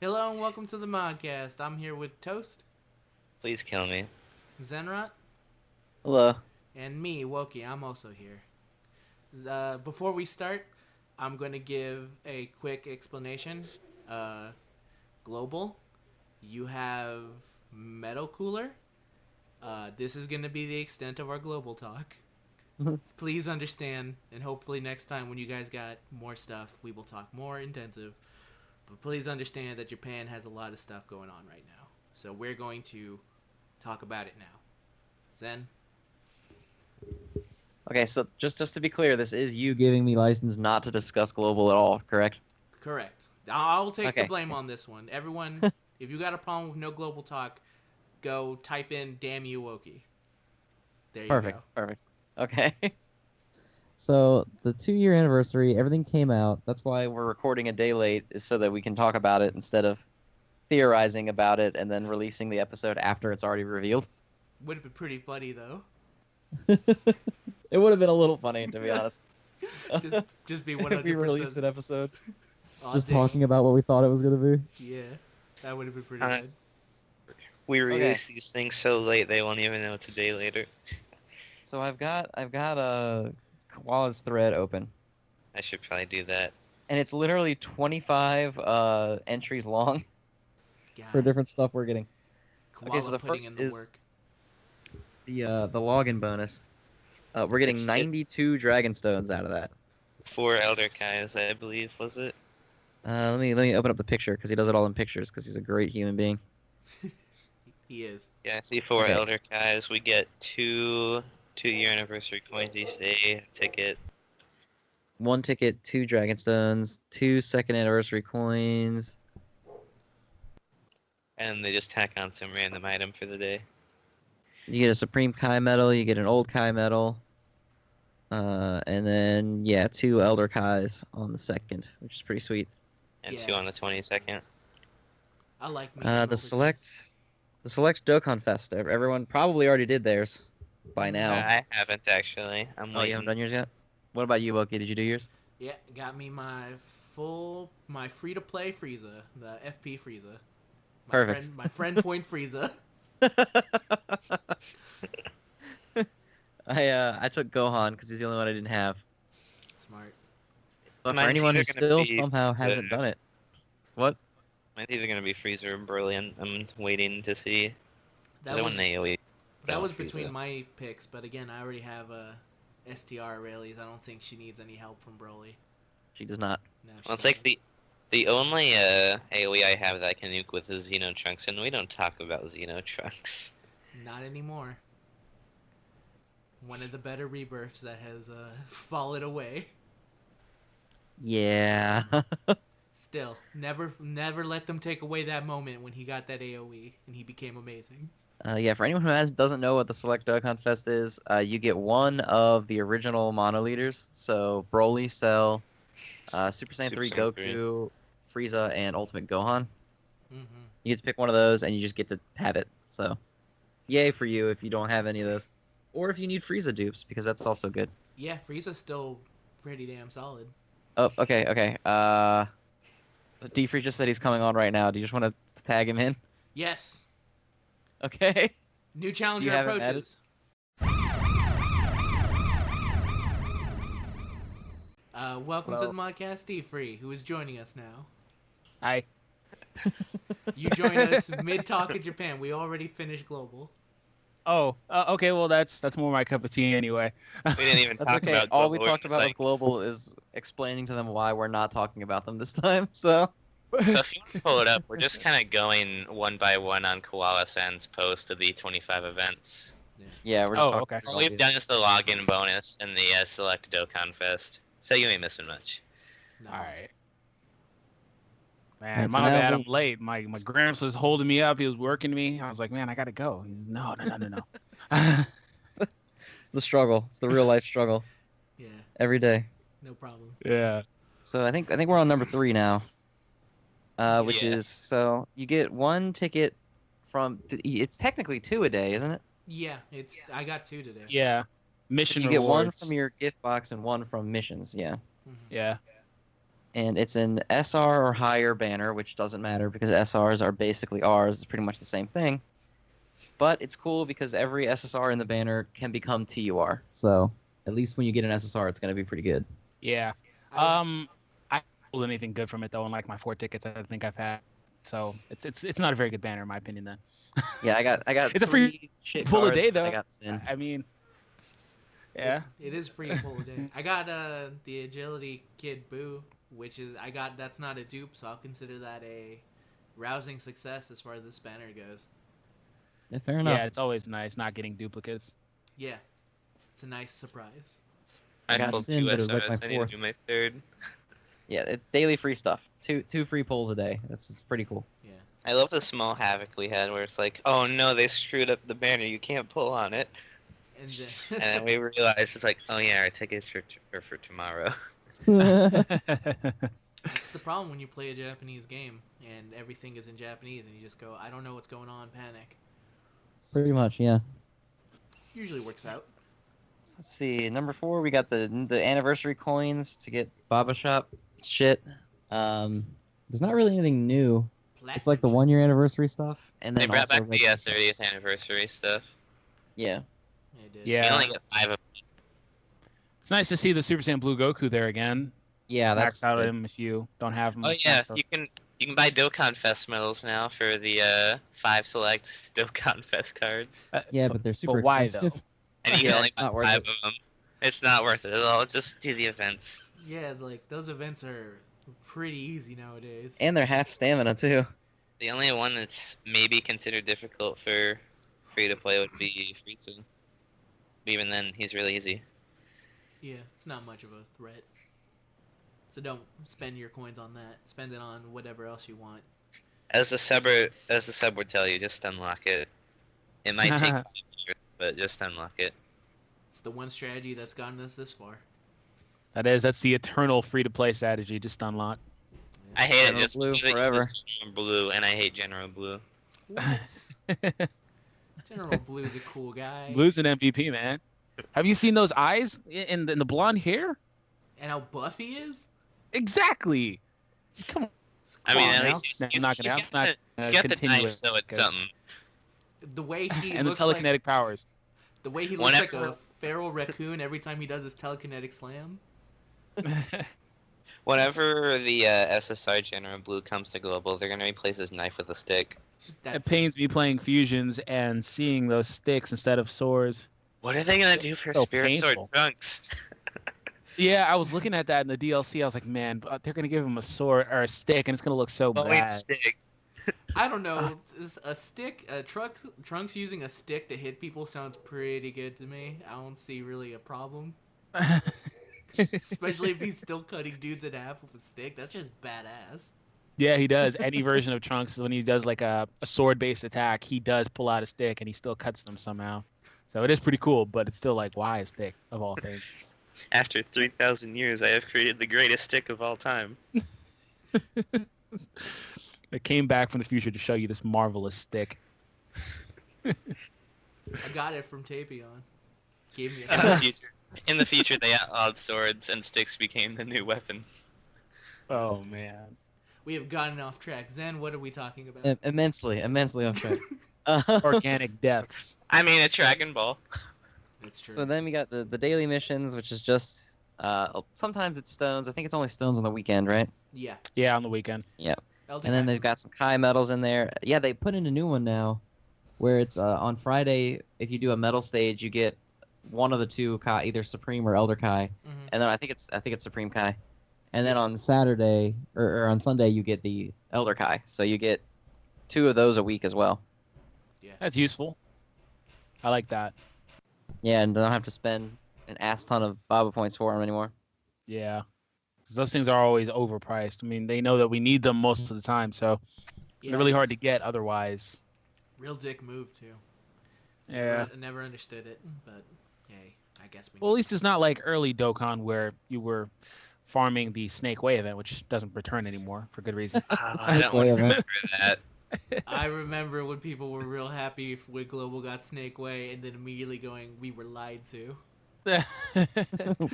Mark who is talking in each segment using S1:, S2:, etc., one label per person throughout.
S1: Hello and welcome to the Modcast. I'm here with Toast,
S2: Please kill me.
S1: Zenrot,
S3: Hello.
S1: and me, Woki. I'm also here. Before we start, I'm going to give a quick explanation. Global, you have Metal Cooler. This is going to be the extent of our global talk. Please understand, and hopefully next time when you guys got more stuff, we will talk more intensive. But please understand that Japan has a lot of stuff going on right now. So we're going to talk about it now. Zen?
S3: Okay, so just to be clear, this is you giving me license not to discuss global at all, correct?
S1: Correct. I'll take the
S3: Okay.
S1: blame on this one. Everyone, if you got a problem with no global talk, go type in "damn you, Woki." There you
S3: Perfect.
S1: go.
S3: Perfect. Okay. So the 2-year anniversary, everything came out. That's why we're recording a day late, is so that we can talk about it instead of theorizing about it and then releasing the episode after it's already revealed.
S1: Would have been pretty funny though.
S3: It would have been a little funny, to be honest.
S1: Just be 100%.
S3: If we released an episode
S1: just
S3: talking about what we thought it was going to be.
S1: Yeah, that would have been pretty
S2: Uh,
S1: good.
S2: We release these things so late they won't even know it's a day later.
S3: So I've got a Koala's thread open,
S2: I should probably do that.
S3: and it's literally 25 entries long
S1: God,
S3: for different stuff we're getting.
S1: Koala
S3: so the
S1: putting
S3: first
S1: in the
S3: is-
S1: work.
S3: The login bonus. We're getting
S2: It's-
S3: 92 dragon stones out of that.
S2: 4 Elder Kais, I believe, was it?
S3: Let me open up the picture because he does it all in pictures because he's a great human being.
S1: He is.
S2: Yeah, I see 4
S3: Okay.
S2: Elder Kais. We get 2-year anniversary coins each day, a ticket.
S3: 1 ticket, 2 dragon stones, 2 second anniversary coins.
S2: And they just tack on some random item for the day.
S3: You get a Supreme Kai medal, you get an Old Kai medal. And then, 2 Elder Kais on the second, which is pretty sweet.
S2: And 2 on the
S1: Yes.
S2: 22nd.
S1: I like me. some
S3: The
S1: overcuts.
S3: select Dokkan Fest. Everyone probably already did theirs by now.
S2: I haven't actually. I'm
S3: Oh, you
S2: waiting.
S3: haven't done yours yet? What about you, Loki? Did you do yours?
S1: Yeah, got me my free-to-play Frieza, the FP Frieza.
S3: Perfect.
S1: My friend point Frieza.
S3: I took Gohan because he's the only one I didn't have.
S1: Smart.
S3: But for
S2: Mine's
S3: anyone who
S2: either gonna
S3: still
S2: be
S3: somehow hasn't done it, what?
S2: Mine's either going to be Freezer or Broly. I'm waiting to see. 'Cause
S1: That
S2: I
S1: was
S2: want an AoE.
S1: that was
S2: Frieza.
S1: between my picks, but again, I already have STR Rayleighs. I don't think she needs any help from Broly.
S3: She does not.
S1: No, she
S2: Well, it's like
S1: doesn't.
S2: the only AoE I have that I can nuke with is Xeno Trunks, and we don't talk about Xeno Trunks.
S1: Not anymore. One of the better rebirths that has fallen away.
S3: Yeah.
S1: Still, never let them take away that moment when he got that AoE and he became amazing.
S3: For anyone who doesn't know what the Select Dokkan Fest is, you get one of the original mono leaders. So Broly, Cell, Super Saiyan 3
S2: Super Saiyan
S3: Goku, Frieza, and Ultimate Gohan.
S1: Mm-hmm.
S3: You get to pick one of those, and you just get to have it. So, yay for you if you don't have any of those. Or if you need Frieza dupes, because that's also good.
S1: Yeah, Frieza's still pretty damn solid.
S3: Oh, okay. D-Free just said he's coming on right now. Do you just want to tag him in?
S1: Yes.
S3: Okay.
S1: New challenger
S3: have him
S1: approaches. Welcome to
S4: Hello.
S1: the Modcast D-Free, who is joining us now.
S4: Hi.
S1: You joined us mid-talk in Japan. We already finished Global.
S4: Oh, okay. Well, that's more my cup of tea anyway.
S2: We didn't even
S3: That's
S2: talk
S3: okay.
S2: about
S3: All we
S2: Global,
S3: talked
S2: it's
S3: about
S2: like-
S3: with Global is explaining to them why we're not talking about them this time. So,
S2: So if you want to pull it up, we're just kind of going one by one on Koala-san's post of the 25 events.
S3: yeah, we're just
S4: Oh,
S3: talking
S4: okay.
S3: about
S2: All we've
S3: these.
S2: done is the login bonus and the select Dokkan Fest. So you ain't missing much.
S1: No.
S4: All right.
S3: Alright,
S4: Man,
S3: so
S4: my
S3: now
S4: bad.
S3: we-
S4: I'm late. My Gramps was holding me up. He was working me. I was like, man, I gotta go. He's no.
S3: It's the struggle. It's the real life struggle
S1: Yeah,
S3: every day.
S1: no problem.
S4: Yeah.
S3: So I think we're on number 3 now, which
S2: Yeah.
S3: is so you get 1 ticket from. It's technically 2 a day, isn't it?
S1: Yeah, I got 2 today.
S4: Yeah.
S3: 'Cause
S4: Mission
S3: you get 1
S4: rewards.
S3: from your gift box and 1 from missions. Yeah.
S1: Mhm.
S4: Yeah.
S3: and it's an SR or higher banner, which doesn't matter because SRs are basically Rs. It's pretty much the same thing. But it's cool because every SSR in the banner can become TUR. So at least when you get an SSR, it's going to be pretty good.
S4: Yeah. I haven't pulled anything good from it though, unlike my 4 tickets I think I've had. So it's not a very good banner in my opinion then.
S3: Yeah, I got.
S4: It's a free
S3: shit
S4: pull a
S3: cards,
S4: day
S3: but
S4: though.
S3: I got Sin.
S4: I mean, yeah.
S1: It is free pull a day. I got the agility kid Boo, which is that's not a dupe, so I'll consider that a rousing success as far as this banner goes.
S3: Yeah, fair enough.
S4: Yeah, it's always nice not getting duplicates.
S1: Yeah, it's a nice surprise.
S3: I
S2: I
S3: got
S2: pulled
S3: Sin,
S2: 2
S3: but it was like
S2: SRs.
S3: my
S2: I need to
S3: fourth.
S2: do my 3rd.
S3: Yeah, it's daily free stuff. Two free pulls a day. It's pretty cool.
S1: Yeah.
S2: I love the small havoc we had where it's like, oh no, they screwed up the banner. You can't pull on it.
S1: And
S2: And then we realized it's like, oh yeah, our tickets are for tomorrow.
S1: that's the problem when you play a Japanese game and everything is in Japanese and you just go, I don't know what's going on, panic.
S3: Pretty much, yeah.
S1: Usually works out.
S3: Let's see. Number 4, we got the anniversary coins to get Baba Shop shit. There's not really anything new. It's like the 1-year anniversary stuff, and
S2: They
S3: then
S2: brought
S3: also
S2: back the 30th anniversary stuff.
S3: yeah.
S1: They did.
S2: You
S4: Yeah.
S2: only get 5 of
S4: It's nice to see the Super Saiyan Blue Goku there again.
S3: Yeah,
S4: Max
S3: that's
S4: out
S3: good.
S4: him if you don't have him.
S2: Oh yeah,
S4: So-
S2: you can buy Dokkan Fest medals now for the 5 select Dokkan Fest cards,
S3: Yeah, but they're super
S4: why,
S3: expensive.
S2: and you
S3: Yeah,
S2: can only
S3: it's not
S2: buy
S3: worth
S2: 5
S3: it.
S2: of them. It's not worth it at all. Just do the events.
S1: Yeah, like those events are pretty easy nowadays.
S3: And they're half stamina too.
S2: The only one that's maybe considered difficult for free to play would be Frieza. But even then, he's really easy.
S1: Yeah, it's not much of a threat. So don't spend your coins on that. Spend it on whatever else you want.
S2: As the sub would tell you, just unlock it. It might take 5 years, but just unlock it.
S1: It's the one strategy that's gotten us this far.
S4: That's the eternal free to play strategy. Just unlock.
S2: I hate it
S3: General
S2: just
S3: Blue
S2: because it
S3: forever.
S2: uses General Blue, and I hate General Blue.
S1: What? General Blue's a cool guy.
S4: Blue's an MVP, man. Have you seen those eyes in the blonde hair?
S1: And how buff he is?
S4: Exactly. Come on.
S1: It's
S2: I mean,
S1: cool.
S2: at
S4: now.
S2: least
S4: No,
S2: he's
S4: I'm not gonna-
S2: got
S4: I'm not
S2: the-
S4: gonna
S2: he's got the
S4: continue
S2: knife,
S4: it,
S2: so it's
S4: because-
S2: something.
S1: The way he
S4: And the
S1: looks
S4: telekinetic
S1: like,
S4: powers.
S1: the way he looks like
S2: Whenever-
S1: a feral raccoon every time he does his telekinetic slam.
S2: Whenever the SSR General Blue comes to global, they're gonna replace his knife with a stick.
S4: It
S1: That's
S4: pains me playing fusions and seeing those sticks instead of swords.
S2: What are they gonna do for
S4: So
S2: Spirit Sword
S4: painful.
S2: Trunks?
S4: Yeah, I was looking at that in the DLC. I was like, man, they're gonna give him a sword or a stick, and it's gonna look so
S2: Glowing
S4: bad.
S2: stick.
S1: I don't know. Trunks using a stick to hit people sounds pretty good to me. I don't see really a problem. Especially if he's still cutting dudes in half with a stick. That's just badass.
S4: Yeah, he does. Any version of Trunks, when he does like a sword-based attack, he does pull out a stick and he still cuts them somehow. So it is pretty cool, but it's still like, why a stick of all things?
S2: After 3,000 years, I have created the greatest stick of all time.
S4: It came back from the future to show you this marvelous stick.
S1: I got it from Tapion. Gave me
S2: In the future, they outlawed swords, and sticks became the new weapon.
S4: Oh man.
S1: We have gotten off track. Zen, what are we talking about?
S3: Immensely off track.
S4: Organic deaths.
S2: I mean, it's Dragon Ball.
S1: That's true.
S3: So then we got the daily missions, which is just sometimes it's stones. I think it's only stones on the weekend, right?
S1: Yeah.
S4: Yeah, on the weekend.
S1: Elder
S3: And then
S1: Kai.
S3: they've got some Kai medals in there. Yeah, they put in a new one now, where it's on Friday. If you do a medal stage, you get one of the two Kai, either Supreme or Elder Kai,
S1: Mhm.
S3: and then I think it's Supreme Kai. And then on Saturday or on Sunday, you get the Elder Kai. So you get 2 of those a week as well.
S4: That's useful. I like that.
S3: Yeah, and don't have to spend an ass ton of Baba points for them anymore.
S4: Yeah. 'Cause those things are always overpriced. I mean, they know that we need them most of the time, so
S1: Yeah,
S4: they're really hard to
S1: it's
S4: get otherwise.
S1: Real dick move, too.
S4: Yeah.
S1: Never understood it, but hey, I guess we
S4: Well, at
S1: need
S4: least it's not like early Dokkan where you were farming the Snake Way event, which doesn't return anymore for good reason.
S2: I don't
S3: Wait a minute.
S2: remember that.
S1: I remember when people were real happy when Global got Snake Way and then immediately going, we were lied to.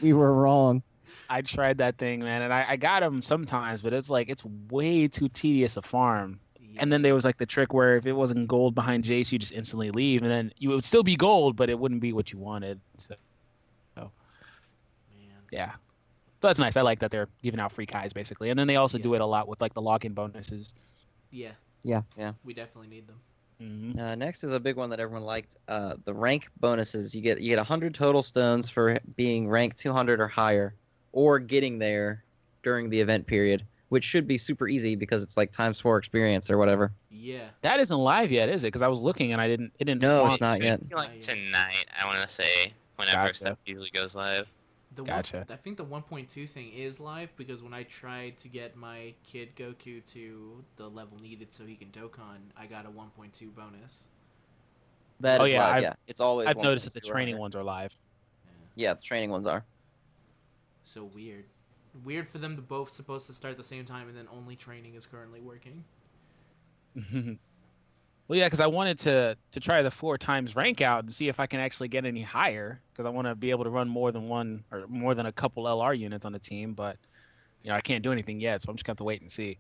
S3: We were wrong.
S4: I tried that thing, man, and I got them sometimes, but it's like it's way too tedious a farm.
S1: Yeah.
S4: And then there was like the trick where if it wasn't gold behind Jace, you just instantly leave, and then you would still be gold, but it wouldn't be what you wanted. So
S1: Man.
S4: yeah, so that's nice. I like that they're giving out free Kais basically, and then they also
S1: Yeah.
S4: do it a lot with like the login bonuses.
S1: Yeah.
S3: Yeah.
S1: We definitely need them.
S4: Mhm.
S3: Next is a big one that everyone liked. The rank bonuses. You get 100 total stones for being rank 200 or higher, or getting there during the event period, which should be super easy because it's like ×4 experience or whatever.
S1: Yeah.
S4: That isn't live yet, is it? Because I was looking and it didn't.
S3: No,
S4: spawn.
S3: it's not
S2: Should
S3: yet.
S2: be like tonight, I want to say, whenever
S4: Gotcha.
S2: stuff usually goes live.
S4: Gotcha.
S1: I think the 1.2 thing is live because when I tried to get my kid Goku to the level needed so he can Dokkan, I got a 1.2 bonus.
S3: That
S4: Oh,
S3: is
S4: yeah,
S3: live,
S4: I've-
S3: yeah. It's always
S4: I've noticed that the
S3: 1.2
S4: training
S3: or higher.
S4: ones are live.
S3: Yeah, the training ones are.
S1: So weird. Weird for them to both supposed to start at the same time and then only training is currently working.
S4: Well, yeah, because I wanted to try the 4 times rank out and see if I can actually get any higher. Because I want to be able to run more than one or more than a couple LR units on the team, but I can't do anything yet, so I'm just gonna have to wait and see.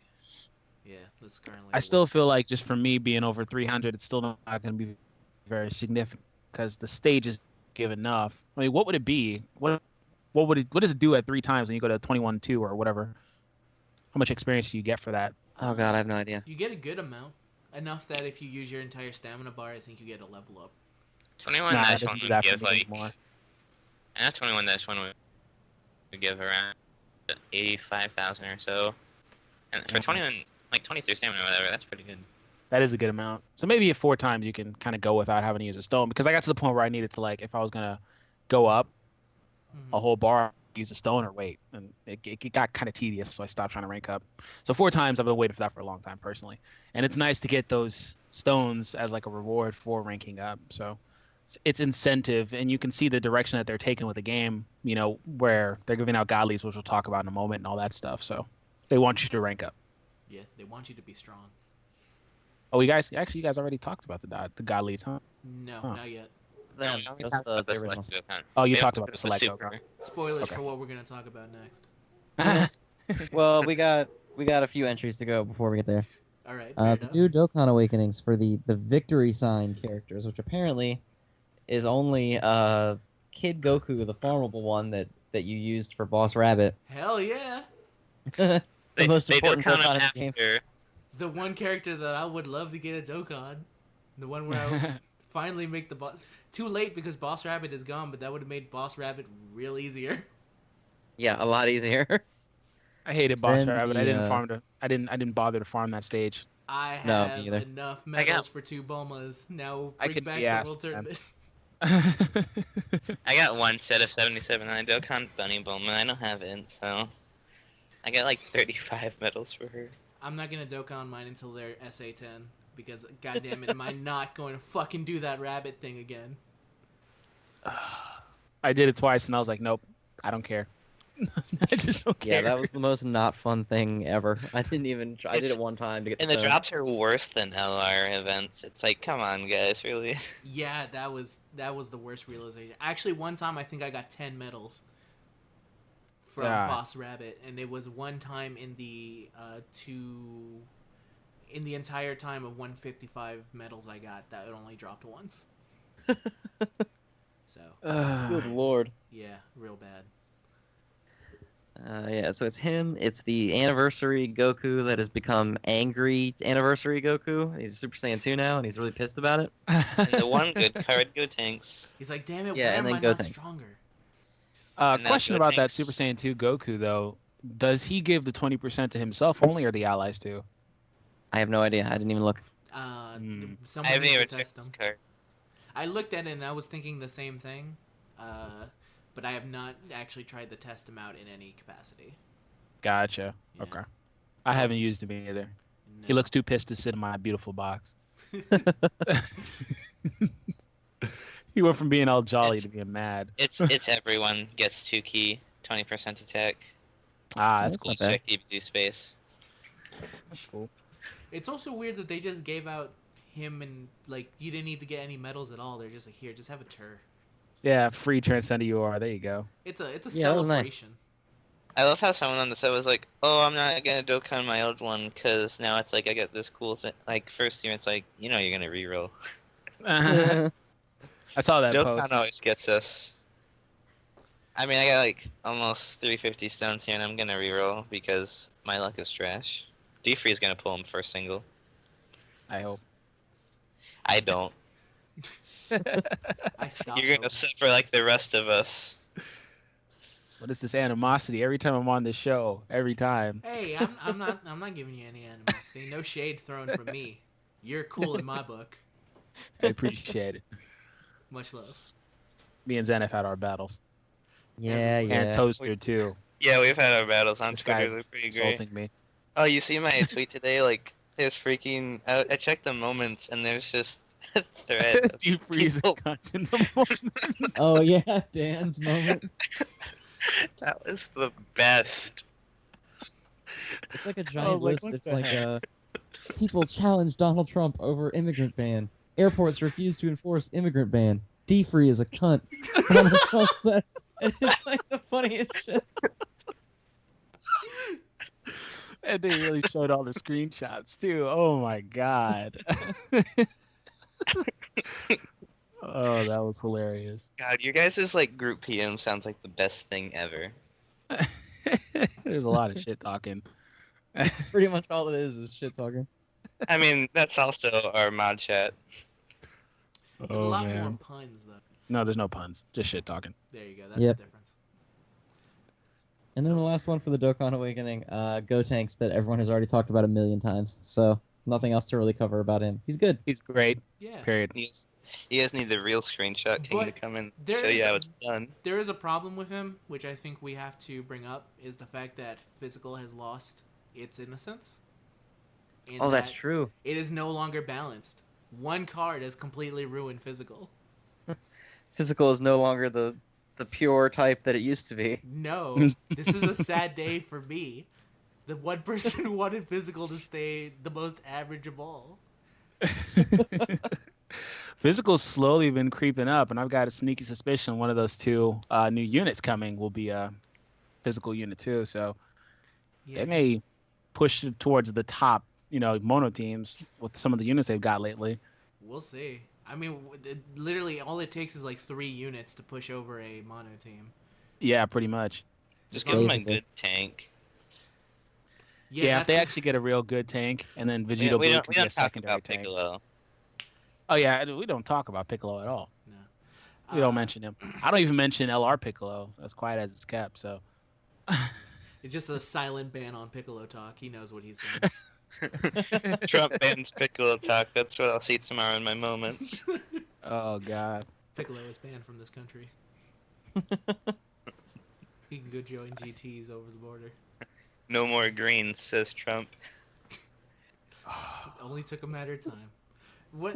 S1: Yeah, this is currently.
S4: I still feel like just for me being over 300, it's still not going to be very significant because the stage is give enough. I mean, what would it be? What does it do at 3 times when you go to 21-2 or whatever? How much experience do you get for that?
S3: Oh god, I have no idea.
S1: You get a good amount. Enough that if you use your entire stamina bar, I think you get a level up.
S2: 21
S4: Nah, it
S2: dash
S4: doesn't
S2: 1
S4: do
S2: would
S4: that for
S2: give
S4: me
S2: like,
S4: anymore.
S2: and that 21 dash 1 would give around 85,000 or so. And for
S4: Okay.
S2: 21, like 23 stamina or whatever, that's pretty good.
S4: That is a good amount. So maybe at 4 times you can kind of go without having to use a stone because I got to the point where I needed to like if I was gonna go up
S1: Mhm.
S4: a whole bar, use a stone or wait, and it got kind of tedious, so I stopped trying to rank up. So 4 times I've been waiting for that for a long time personally, and it's nice to get those stones as like a reward for ranking up. So it's incentive, and you can see the direction that they're taking with the game. Where they're giving out godlies, which we'll talk about in a moment, and all that stuff. So they want you to rank up.
S1: Yeah, they want you to be strong.
S4: Oh, you guys already talked about the godlies, huh?
S1: No,
S4: Huh.
S1: not yet.
S3: Then
S2: we
S3: just
S2: talked about
S3: the
S2: the
S3: original.
S2: selected account.
S4: Oh, you
S2: We
S4: talked
S2: have
S4: about the
S2: to
S4: select
S2: super.
S4: Dokkan.
S1: Spoilers
S4: Okay.
S1: for what we're gonna talk about next.
S3: Well, we got a few entries to go before we get there.
S1: All right. Fair
S3: The
S1: enough.
S3: new Dokkan Awakenings for the victory sign characters, which apparently is only Kid Goku, the farmable one that you used for Boss Rabbit.
S1: Hell yeah!
S3: The most important
S2: count
S3: Dokkan in
S2: him
S3: the game.
S2: after.
S1: The one character that I would love to get a Dokkan. The one where I would finally make the boss. Too late because Boss Rabbit is gone, but that would have made Boss Rabbit real easier.
S3: Yeah, a lot easier.
S4: I hated Boss
S3: Then
S4: Rabbit. I
S3: the,
S4: didn't bother to farm that stage.
S1: I
S3: No,
S1: have
S3: me either.
S1: enough
S2: I got-
S1: medals for 2 Bulmas. Now
S4: I
S1: bring
S4: could
S1: back
S4: be
S1: the
S4: asked,
S1: World
S4: man.
S1: Tournament.
S2: I got one set of 77 and I Dokkan Bunny Bowman. I don't have it, so I got like 35 medals for her.
S1: I'm not gonna Dokkan mine until they're SA10 because goddamn it, am I not going to fucking do that rabbit thing again?
S4: I did it twice, and I was like, nope, I don't care. I just don't care.
S3: Yeah, that was the most not fun thing ever. I didn't even try. I did
S2: It's-
S3: it one time to get
S2: And the
S3: stone.
S2: drops are worse than LR events. It's like, come on, guys, really?
S1: Yeah, that was the worst realization. Actually, one time I think I got 10 medals from
S4: God.
S1: Boss Rabbit, and it was one time in the in the entire time of 155 medals I got that it only dropped once. So
S3: Good lord.
S1: yeah, real bad.
S3: Yeah, so it's him. It's the anniversary Goku that has become angry anniversary Goku. He's Super Saiyan 2 now, and he's really pissed about it.
S2: And the one good card, Gotenks.
S1: He's like, damn it,
S3: Yeah,
S1: why
S3: and
S1: am
S3: then
S1: I not
S3: Gotenks.
S1: stronger?
S2: And now
S4: Question about that
S2: Gotenks-
S4: Super Saiyan 2 Goku though. Does he give the 20% to himself only, or the allies too?
S3: I have no idea. I didn't even look.
S1: Uh,
S4: Hmm.
S2: I
S1: someone
S2: haven't
S1: needs
S2: even
S1: to
S2: checked
S1: test
S2: this
S1: them.
S2: card.
S1: I looked at it and I was thinking the same thing, but I have not actually tried to test him out in any capacity.
S4: Gotcha.
S1: Yeah.
S4: Okay. I haven't used him either. He
S1: No.
S4: looks too pissed to sit in my beautiful box. He went from being all jolly
S2: It's-
S4: to being mad.
S2: It's everyone gets 2 key, 20% attack.
S4: Ah, that's
S3: That's
S4: cool.
S3: not bad.
S2: Check DBZ space.
S4: That's cool.
S1: It's also weird that they just gave out him and like you didn't need to get any medals at all. They're just like, here, just have a tur.
S4: Yeah, free Transcend UR. There you go.
S1: It's a
S3: Yeah, that was nice.
S1: celebration.
S2: I love how someone on the set was like, "Oh, I'm not gonna Dokkan my old one because now it's like I get this cool thing." Like first year, it's like you're gonna reroll.
S4: I saw that
S2: Dokkan
S4: post.
S2: always gets us. I mean, I got like almost 350 stones here, and I'm gonna reroll because my luck is trash. D-Free is gonna pull him first single.
S4: I hope.
S2: I don't.
S1: I stopped.
S2: You're gonna suffer like the rest of us.
S4: What is this animosity? Every time I'm on this show, every time.
S1: Hey, I'm not giving you any animosity. No shade thrown from me. You're cool in my book.
S4: I appreciate it.
S1: Much love.
S4: Me and Zen have had our battles.
S3: Yeah, yeah.
S4: And Toaster too.
S2: Yeah, we've had our battles on
S4: This
S2: Twitter.
S4: guy's
S2: They're pretty
S4: insulting
S2: great.
S4: me.
S2: Oh, you see my tweet today? Like, there's freaking. I checked the moments, and there's just a thread. of
S4: Deep freeze
S2: people-
S4: cunt in the moment.
S3: Oh yeah, Dan's moment.
S2: That was the best.
S3: It's like a giant
S4: like,
S3: list.
S4: what
S3: It's
S4: the
S3: like
S4: heck?
S3: people challenge Donald Trump over immigrant ban. Airports refuse to enforce immigrant ban. D-Free is a cunt. Donald Trump said, and it's like the funniest shit.
S4: And they really showed all the screenshots too. Oh my god. Oh, that was hilarious.
S2: God, your guys' like group PM sounds like the best thing ever.
S4: There's a lot of shit talking.
S3: It's pretty much all it is shit talking.
S2: I mean, that's also our mod chat.
S1: There's a lot more puns though.
S4: No, there's no puns. Just shit talking.
S1: There you go. That's
S3: Yep.
S1: the difference.
S3: And then the last one for the Dokkan Awakening, Go Tanks that everyone has already talked about a million times. So nothing else to really cover about him. He's good.
S4: He's great.
S1: Yeah.
S4: Period.
S2: You guys need the real screenshot king to
S1: But
S2: come in
S1: there
S2: show
S1: is
S2: you how
S1: a-
S2: it's done.
S1: There is a problem with him, which I think we have to bring up, is the fact that physical has lost its innocence. In
S3: Oh, that's
S1: that
S3: true.
S1: It is no longer balanced. One card has completely ruined physical.
S3: Physical is no longer the pure type that it used to be.
S1: No, this is a sad day for me. The one person who wanted physical to stay the most average of all.
S4: Physical's slowly been creeping up, and I've got a sneaky suspicion one of those two new units coming will be a physical unit too. So they may push it towards the top, mono teams with some of the units they've got lately.
S1: We'll see. I mean, literally, all it takes is like 3 units to push over a mono team.
S4: Yeah, pretty much.
S2: Just
S1: It's
S2: give them a
S3: basically-
S2: good tank.
S4: Yeah, if they actually get a real good tank, and then
S2: We
S4: Vegito
S2: don't,
S4: Blue can
S2: we
S4: be a
S2: don't talk
S4: secondary
S2: about
S4: tank.
S2: Piccolo.
S4: Oh yeah, we don't talk about Piccolo at all.
S1: No.
S4: We don't mention him. I don't even mention LR Piccolo, as quiet as it's kept. So
S1: It's just a silent ban on Piccolo talk. He knows what he's doing.
S2: Trump bans Piccolo talk. That's what I'll see tomorrow in my moments.
S4: oh god.
S1: Piccolo is banned from this country. He can go join GTs over the border.
S2: No more greens, says Trump.
S1: It only took a matter of time. What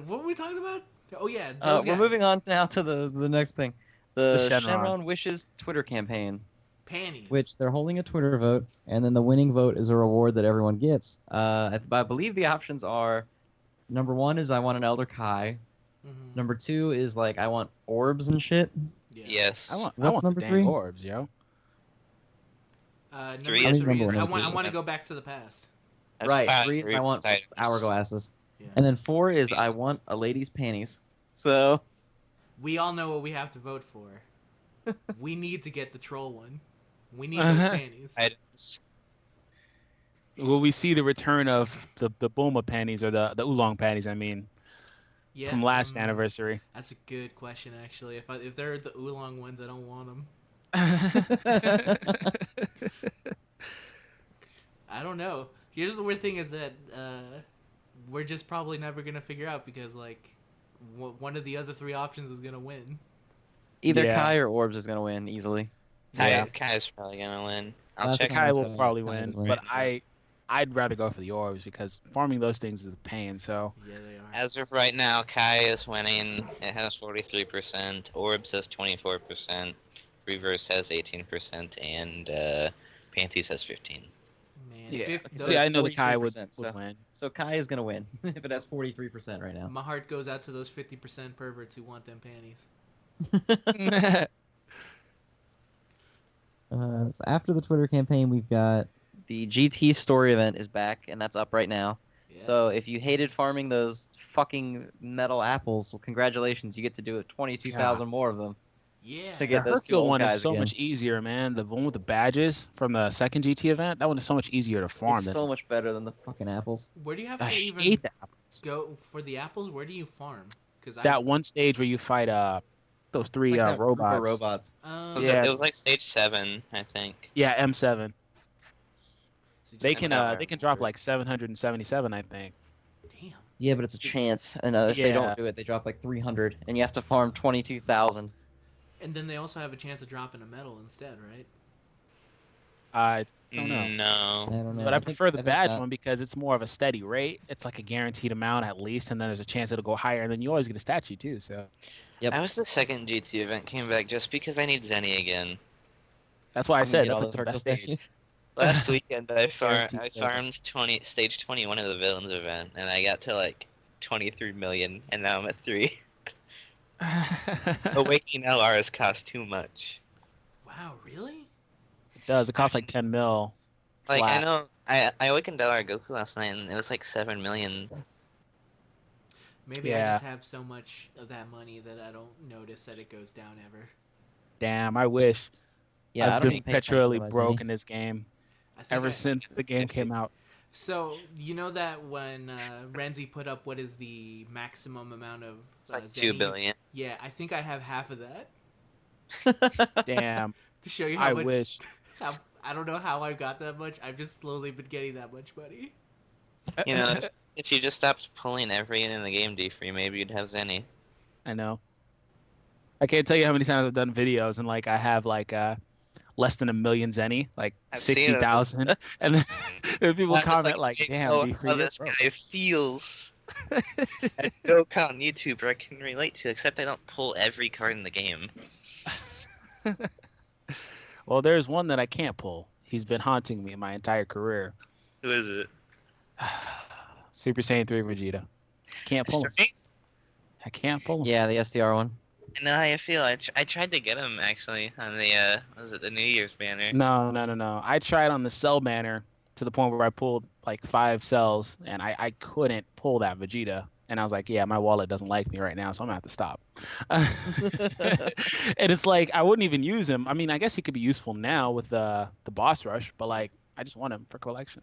S1: were we talking about? Oh yeah, those
S3: We're
S1: guys.
S3: moving on now to the next thing. The
S4: Shenron.
S3: Shenron Wishes Twitter campaign,
S1: Panties.
S3: which they're holding a Twitter vote, and then the winning vote is a reward that everyone gets. I believe the options are, number 1 is I want an Elder Kai.
S1: Mhm.
S3: Number 2 is like I want orbs and shit.
S1: Yeah.
S2: Yes.
S4: I
S3: What's
S4: want
S3: number
S4: the
S3: 3?
S4: dang orbs, yo.
S1: Number
S2: 3
S3: I
S1: three
S3: think number
S1: is
S3: one
S1: I
S3: is
S1: want
S3: this.
S1: to go back to the past.
S2: That's
S3: Right.
S2: fine.
S3: 3 is I want
S2: Items.
S3: hourglasses.
S1: Yeah.
S3: And then 4 is I want a lady's panties. So
S1: We all know what we have to vote for. We need to get the troll one. We need those panties.
S2: Items.
S4: Will we see the return of the Bulma panties or the Oolong panties? I mean,
S1: Yeah,
S4: from last anniversary.
S1: That's a good question, actually. If they're the oolong ones, I don't want them. I don't know. Here's the weird thing is that we're just probably never gonna figure out because like one of the other 3 options is gonna win.
S3: either
S4: Yeah.
S3: Kai or orbs is gonna win easily.
S4: Yeah.
S2: Kai's probably gonna win. I'll
S3: Last
S2: check.
S3: time
S4: Kai
S3: I
S4: will
S3: said
S4: probably
S3: Kai
S4: win,
S3: was winning.
S4: but I'd rather go for the orbs because farming those things is a pain. So
S1: Yeah, they are.
S2: As of right now, Kai is winning. It has 43%. Orbs has 24%. Reverse has 18%, and Panties has 15.
S1: Man,
S4: yeah,
S1: those-
S4: see, I know the Kai would
S3: 43%, so-
S4: win.
S3: So Kai is gonna win if it has 43% right now.
S1: my heart goes out to those 50% perverts who want them panties.
S3: So after the Twitter campaign, we've got the GT story event is back, and that's up right now.
S1: Yeah.
S3: So if you hated farming those fucking metal apples, well, congratulations, you get to do it 22,000 more of them
S1: Yeah.
S3: to
S4: The
S3: get those two
S4: Hercule
S3: old
S4: one is
S3: guys
S4: so
S3: again.
S4: much easier, man. The one with the badges from the second GT event, that one is so much easier to farm.
S3: It's so much better than the fucking apples.
S1: Where do you have
S4: I
S1: to even
S4: hate the apples.
S1: go for the apples? Where do you farm? Because
S4: That one stage where you fight those
S3: It's
S4: three
S3: like that group of
S4: robots.
S3: robots.
S4: Yeah.
S2: It was like stage 7, I think.
S4: Yeah, M7.
S1: So
S4: They
S1: just-
S4: can
S2: how I
S4: they can drop
S2: remember.
S4: like 777, I think.
S1: Damn.
S3: Yeah, but it's a chance, and if they
S4: Yeah.
S3: don't do it, they drop like 300, and you have to farm 22,000.
S1: And then they also have a chance of dropping a medal instead, right?
S4: I don't know.
S2: No.
S3: I don't know.
S4: But I
S3: think-
S4: prefer the
S3: think
S4: badge
S3: that-
S4: one because it's more of a steady rate. It's like a guaranteed amount at least, and then there's a chance it'll go higher, and then you always get a statue too. So
S3: Yep.
S2: I was the second GT event came back just because I need Zenny again.
S4: that's why I
S3: I'm gonna
S4: said
S3: get
S4: that's
S3: all
S4: like
S3: those
S4: the best
S3: Hercule
S4: stage.
S3: statues.
S2: Last weekend I
S3: Guaranteed statue.
S2: farmed stage 21 of the villains event, and I got to like 23 million, and now I'm at 3. Awakening LRs cost too much.
S1: Wow, really?
S4: It does. It costs like 10 mil.
S2: Like
S4: Flat.
S2: I know I awakened LR Goku last night, and it was like 7 million.
S1: Maybe
S4: Yeah.
S1: I just have so much of that money that I don't notice that it goes down ever.
S4: Damn, I wish.
S3: Yeah, I
S4: I've
S3: don't
S4: been
S3: even pay attention
S4: perpetually
S3: to my
S4: broke
S3: Zenny.
S4: in this game
S1: I think
S4: ever
S1: I-
S4: since the game came out.
S1: So you know that when Renzi put up what is the maximum amount of
S2: It's like
S1: Zenny
S2: 2 billion.
S1: Yeah, I think I have half of that
S4: Damn,
S1: to show you how
S4: I
S1: much.
S4: wish.
S1: I don't know how I got that much. I've just slowly been getting that much money.
S2: You know, if you just stopped pulling every in the game, D-Free, maybe you'd have Zenny.
S4: I know. I can't tell you how many times I've done videos and like I have like less than 1 million Zenny, like
S2: I've seen it.
S4: 60,000, and then people
S2: I'm just
S4: comment like,
S2: "Hey,
S4: "Damn,
S2: know
S4: D-Free,
S2: how
S4: you're
S2: this
S4: broke."
S2: guy feels." A Dokkan YouTuber I can relate to, except I don't pull every card in the game.
S4: Well, there's one that I can't pull. He's been haunting me my entire career.
S2: Who is it?
S4: Super Saiyan 3 Vegeta. Can't pull him.
S2: Strength?
S4: I can't pull him.
S3: Yeah, the SDR one.
S2: I know how you feel. I tried to get him actually on the what was it, the New Year's banner.
S4: No. I tried on the cell banner to the point where I pulled like 5 cells, and I couldn't pull that Vegeta. And I was like, yeah, my wallet doesn't like me right now, so I'm gonna have to stop. And it's like I wouldn't even use him. I mean, I guess he could be useful now with the boss rush, but like I just want him for collection.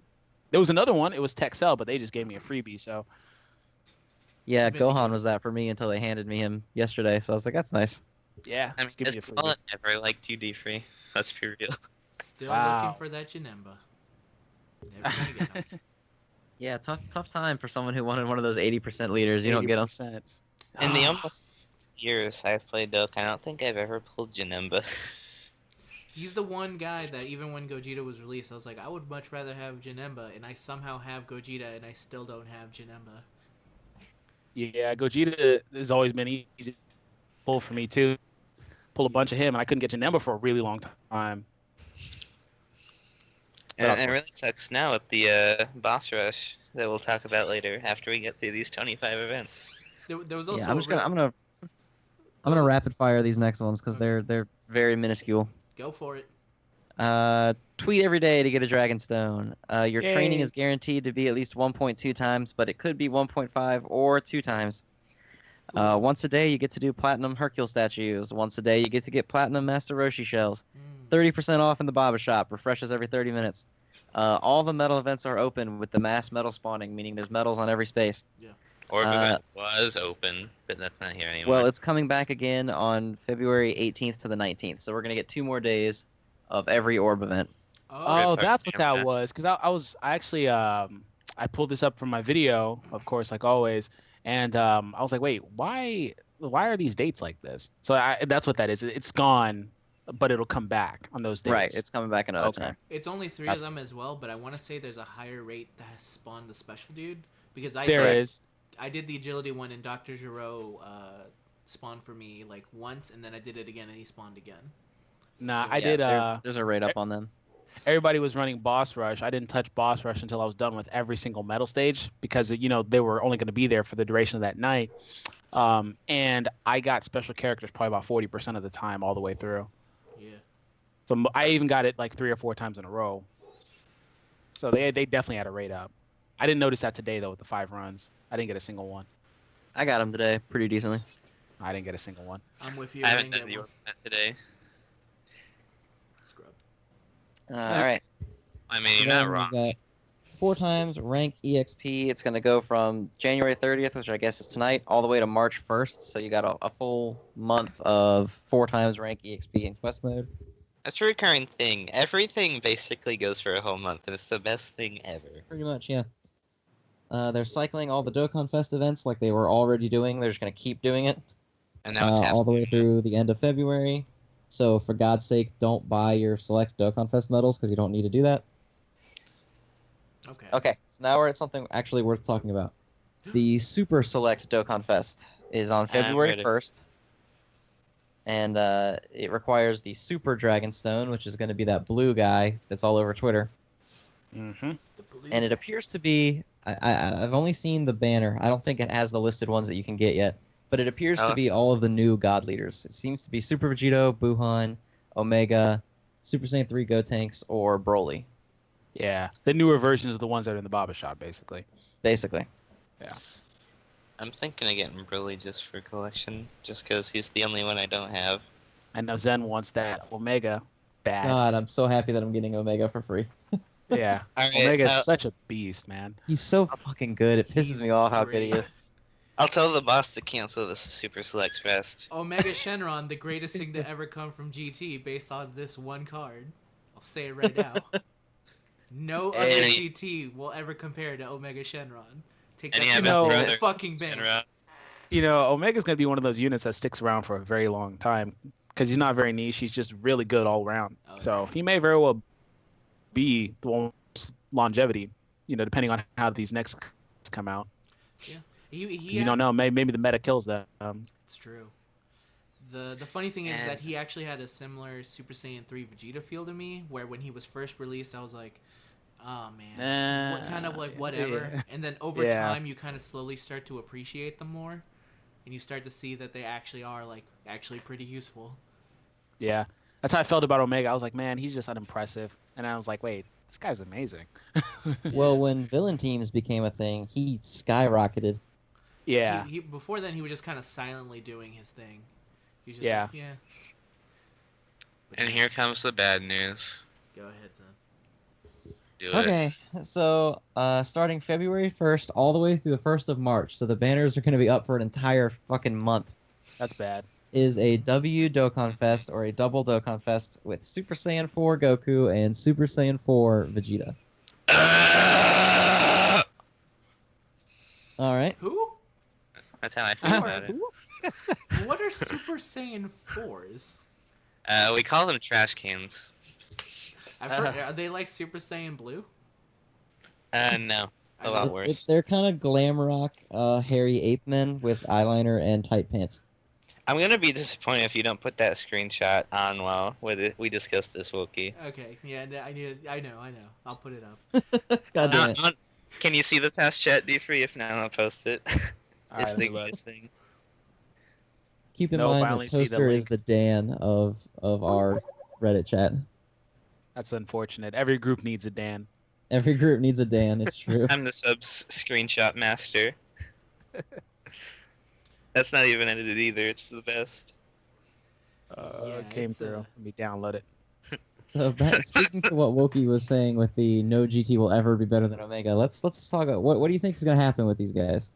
S4: There was another one. It was Tech Cell, but they just gave me a freebie. So
S3: Yeah,
S1: Vinny.
S3: Gohan was that for me until they handed me him yesterday, so I was like, that's nice.
S4: yeah,
S2: I mean,
S4: just give me a
S2: this
S4: freebie.
S2: wallet never liked you, D-Free. Let's be real.
S1: Still
S4: Wow.
S1: looking for that Janemba. Never gonna get him.
S3: Yeah, tough time for someone who wanted one of those 80% leaders. You don't get them.
S4: 80%.
S2: In the almost years I've played Dokkan, I don't think I've ever pulled Janemba.
S1: He's the one guy that even when Gogeta was released, I was like, I would much rather have Janemba, and I somehow have Gogeta, and I still don't have Janemba.
S4: Yeah, Gogeta has always been easy to pull for me too. Pull a bunch of him, and I couldn't get Janemba for a really long time.
S2: And it really sucks now with the boss rush that we'll talk about later after we get through these 25 events.
S1: There was also
S3: Yeah, I'm
S1: a
S3: just gonna
S1: real-
S3: I'm gonna rapid fire these next ones because they're very minuscule.
S1: Go for it.
S3: Tweet every day to get a Dragon Stone. Your training
S4: Yay.
S3: is guaranteed to be at least 1.2 times, but it could be 1.5 or 2 times. Once a day, you get to do Platinum Hercule statues. Once a day, you get to get Platinum Master Roshi shells. 30% off in the Baba shop. Refreshes every 30 minutes. All the metal events are open with the mass metal spawning, meaning there's metals on every space.
S2: Orb event was open, but that's not here anymore.
S3: Well, it's coming back again on February 18th to the 19th, so we're going to get 2 more days of every orb event.
S4: Oh,
S2: Rip
S4: that's what
S2: Dark
S4: that was. Because I actually I pulled this up from my video, of course, like always, and I was like, wait, why are these dates like this? So that's what that is. It's gone, but it'll come back on those dates.
S3: Right, it's coming back another
S4: Okay.
S3: time.
S1: It's only 3
S3: That's-
S1: of them as well, but I want to say there's a higher rate that has spawned the special dude because
S4: There is.
S1: I did the agility one and Dr. Giro spawned for me like once, and then I did it again and he spawned again.
S4: Nah,
S1: So,
S4: I
S1: yeah,
S4: did.
S3: There's a rate up on them.
S4: Everybody was running boss rush. I didn't touch boss rush until I was done with every single metal stage because they were only going to be there for the duration of that night. And I got special characters probably about 40% of the time all the way through.
S1: Yeah.
S4: So I even got it like 3 or 4 times in a row. So they definitely had a rate up. I didn't notice that today though with the 5 runs. I didn't get a single one.
S3: I got him today pretty decently.
S4: I didn't get a single one.
S1: I'm with you.
S2: I
S1: I
S2: haven't
S1: didn't
S2: done
S1: get
S2: the
S1: one.
S2: orb today.
S1: Scrub.
S3: All right.
S2: I mean,
S3: So
S2: you're not
S3: then
S2: wrong.
S3: we've got 4 times rank EXP. It's going to go from January 30th, which I guess is tonight, all the way to March 1st. So you got a full month of 4 times rank EXP in quest mode.
S2: That's a recurring thing. Everything basically goes for a whole month, and it's the best thing ever.
S3: Pretty much, yeah. They're cycling all the Dokkan Fest events like they were already doing. They're just going to keep doing it
S2: And now it's
S3: all the way
S2: happening.
S3: through the end of February. So for God's sake, don't buy your select Dokkan Fest medals because you don't need to do that.
S1: Okay.
S3: Okay, so now we're at something actually worth talking about. The Super Select Dokkan Fest is on February
S2: ready.
S3: 1st. And it requires the Super Dragon Stone, which is going to be that blue guy that's all over Twitter.
S4: Mm-hmm.
S1: The blue
S3: And it
S1: guy.
S3: appears to be... I've only seen the banner. I don't think it has the listed ones that you can get yet. But it appears to
S2: Oh.
S3: be all of the new God Leaders. It seems to be Super Vegito, Buhan, Omega, Super Saiyan 3 Gotenks, or Broly,
S4: Yeah, the newer versions of the ones that are in the Baba shop, basically.
S3: basically.
S2: I'm thinking of getting Broly just for collection, just because he's the only one I don't have.
S4: I know Zen wants that Omega bad.
S3: God, I'm so happy that I'm getting Omega for free.
S4: Yeah,
S2: Alright,
S4: Omega is such a beast, man.
S3: He's so fucking good. It pisses me
S1: He's
S3: off how good he
S1: great.
S3: is.
S2: I'll tell the boss to cancel this Super Select Fest.
S1: Omega Shenron, the greatest thing to ever come from GT based on this one card. I'll say it right now. No other
S2: And
S1: GT will ever compare to Omega Shenron. Take
S2: And
S1: that
S2: you
S1: to
S2: have
S1: the
S4: no
S2: brother
S1: fucking bank.
S2: Shenron.
S4: You know, Omega's going to be one of those units that sticks around for a very long time because he's not very niche. He's just really good all around.
S1: Oh, yeah.
S4: So he may very well be the one with longevity, you know, depending on how these next come out.
S1: He
S4: 'Cause you don't know. Maybe the meta kills them.
S1: It's true. The funny thing is
S2: And-
S1: that he actually had a similar Super Saiyan 3 Vegeta feel to me, where when he was first released, I was like, oh man, what kind of like whatever.
S4: Yeah.
S1: And then over
S4: Yeah.
S1: time, you kind of slowly start to appreciate them more, and you start to see that they actually are like actually pretty useful.
S4: Yeah. That's how I felt about Omega. I was like, man, he's just unimpressive. And I was like, wait, this guy's amazing.
S3: Well, when villain teams became a thing, he skyrocketed.
S4: Yeah.
S1: He before then he was just kind of silently doing his thing. He's just
S4: Yeah.
S1: like, yeah. But
S2: And
S1: yeah,
S2: here comes the bad news.
S1: go ahead, son.
S2: Do it.
S3: Okay, so starting February 1st all the way through the 1st of March, so the banners are going to be up for an entire fucking month,
S4: That's bad.
S3: is a W Dokkan Fest or a double Dokkan Fest with Super Saiyan 4 Goku and Super Saiyan 4 Vegeta. All right.
S1: Who?
S2: That's how I feel about it.
S1: What are Super Saiyan 4s?
S2: We call them trash cans.
S1: I've heard, are they like Super Saiyan Blue?
S2: No.
S1: I
S2: A lot
S1: know-
S2: worse.
S3: They're kind of glam rock, hairy ape men with eyeliner and tight pants.
S2: I'm gonna be disappointed if you don't put that screenshot on while we discuss this, Wookie.
S1: Okay, yeah, I know. I'll put it up.
S3: God damn it.
S2: Can you see the past chat, D-Free? If not, I'll post it.
S4: All
S2: It's
S4: right,
S2: the
S4: let me look.
S2: greatest thing.
S3: Keep in
S4: Nope, I
S3: mind
S4: only
S3: that
S4: see the
S3: Toaster is
S4: link.
S3: the Dan of our Reddit chat.
S4: That's unfortunate. Every group needs a Dan.
S3: Every group needs a Dan, it's true.
S2: I'm the subs screenshot master. That's not even edited either. It's the best.
S1: Yeah,
S4: It came
S1: it's,
S4: through. Let me download it.
S3: So speaking to what Wookie was saying with the no GT will ever be better than Omega, let's talk about what do you think is gonna happen with these guys?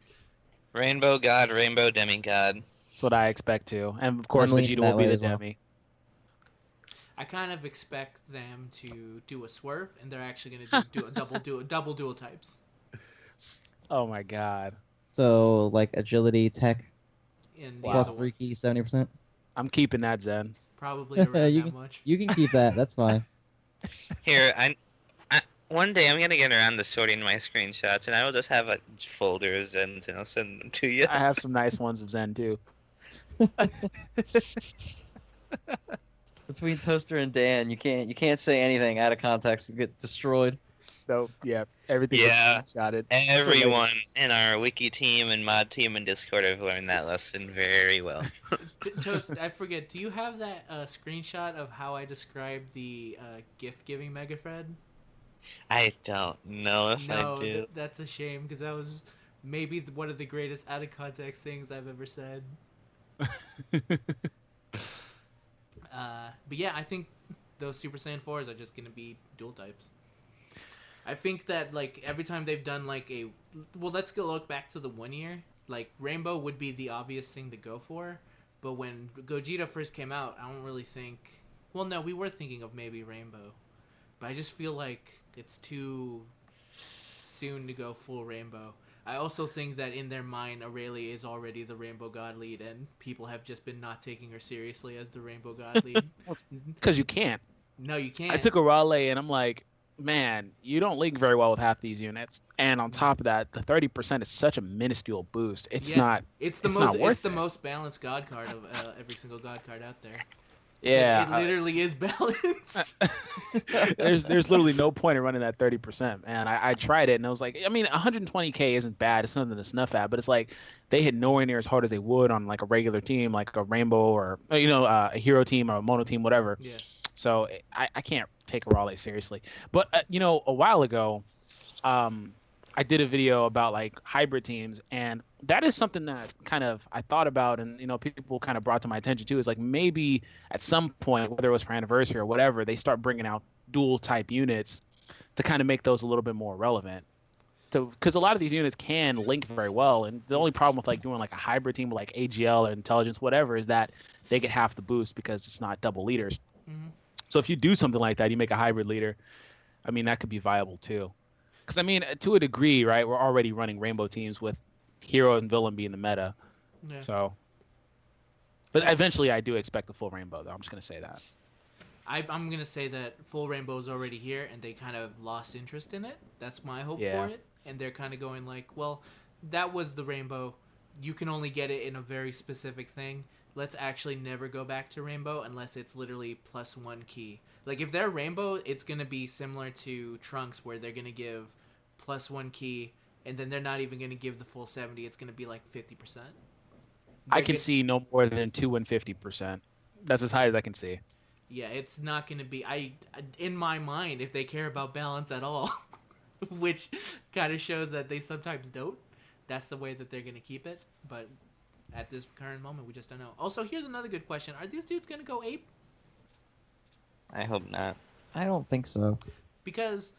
S2: Rainbow God, Rainbow Demigod.
S4: That's what I expect to. And of course,
S3: I'm leaning
S4: Vegeta
S3: that
S4: will be
S3: way
S4: the
S3: as well.
S4: Demi.
S1: I kind of expect them to do a swerve, and they're actually gonna do a double dual types.
S4: Oh my god.
S3: So like agility, tech,
S1: In the
S3: plus
S1: other
S3: 3
S1: one.
S3: keys, 70%.
S4: I'm keeping that Zen.
S1: Probably around
S3: You
S1: that much.
S3: You can keep that. That's fine.
S2: Here, one day I'm gonna get around to sorting my screenshots, and I will just have a folder of Zens, and I'll send them to you.
S4: I have some nice ones of Zen too.
S3: Between Toaster and Dan, you can't say anything out of context. You get destroyed.
S4: So yeah, everything
S2: Yeah.
S4: was shotted.
S2: Everyone in our wiki team and mod team and Discord have learned that lesson very well.
S1: Toast, I forget. Do you have that screenshot of how I described the gift giving mega Fred?
S2: I don't know if I
S1: No,
S2: do.
S1: that's a shame because that was maybe one of the greatest out of context things I've ever said. But yeah, I think those Super Saiyan 4s are just gonna be dual types. I think that like every time they've done like let's go look back to the 1 year. Like Rainbow would be the obvious thing to go for, but when Gogeta first came out, I don't really think. Well, no, we were thinking of maybe Rainbow, but I just feel like it's too soon to go full Rainbow. I also think that in their mind, Aurelia is already the Rainbow God Lead, and people have just been not taking her seriously as the Rainbow God Lead.
S4: Because you can't.
S1: No, you can't.
S4: I took a Raleigh and I'm like, man, you don't link very well with half these units. And on top of that, the 30% is such a minuscule boost. It's not.
S1: It's
S4: not worth
S1: the
S4: it.
S1: most balanced God card of every single God card out there.
S4: Yeah,
S1: It literally is balanced.
S4: there's literally no point in running that 30%, man. I tried it and I was like, I mean, 120k isn't bad. It's nothing to snuff at, but it's like they hit nowhere near as hard as they would on like a regular team, like a Rainbow or a hero team or a mono team, whatever.
S1: Yeah.
S4: So I can't take a Raleigh seriously. But a while ago, I did a video about like hybrid teams, and that is something that kind of I thought about, and people kind of brought to my attention too. Is like maybe at some point, whether it was for anniversary or whatever, they start bringing out dual type units to kind of make those a little bit more relevant. So because a lot of these units can link very well, and the only problem with like doing like a hybrid team with like AGL or intelligence, whatever, is that they get half the boost because it's not double leaders.
S1: Mm-hmm.
S4: So if you do something like that, you make a hybrid leader. I mean, that could be viable too. Because I mean, to a degree, right? We're already running Rainbow teams with hero and villain being the meta.
S1: Yeah.
S4: So, but eventually, I do expect the full Rainbow, though. I'm just gonna say that.
S1: I'm gonna say that full Rainbow is already here, and they kind of lost interest in it. That's my hope
S4: Yeah.
S1: for it, and they're kind of going like, well, that was the Rainbow. You can only get it in a very specific thing. Let's actually never go back to Rainbow unless it's literally +1 key. Like, if they're Rainbow, it's going to be similar to Trunks, where they're going to give +1 key, and then they're not even going to give the full 70. It's going to be like 50%.
S4: I can see no more than 2 and 50%. That's as high as I can see.
S1: Yeah, it's not going to be... in my mind, if they care about balance at all, which kind of shows that they sometimes don't, that's the way that they're going to keep it. But at this current moment, we just don't know. Also, here's another good question. Are these dudes going to go ape?
S2: I hope not.
S3: I don't think so.
S1: Because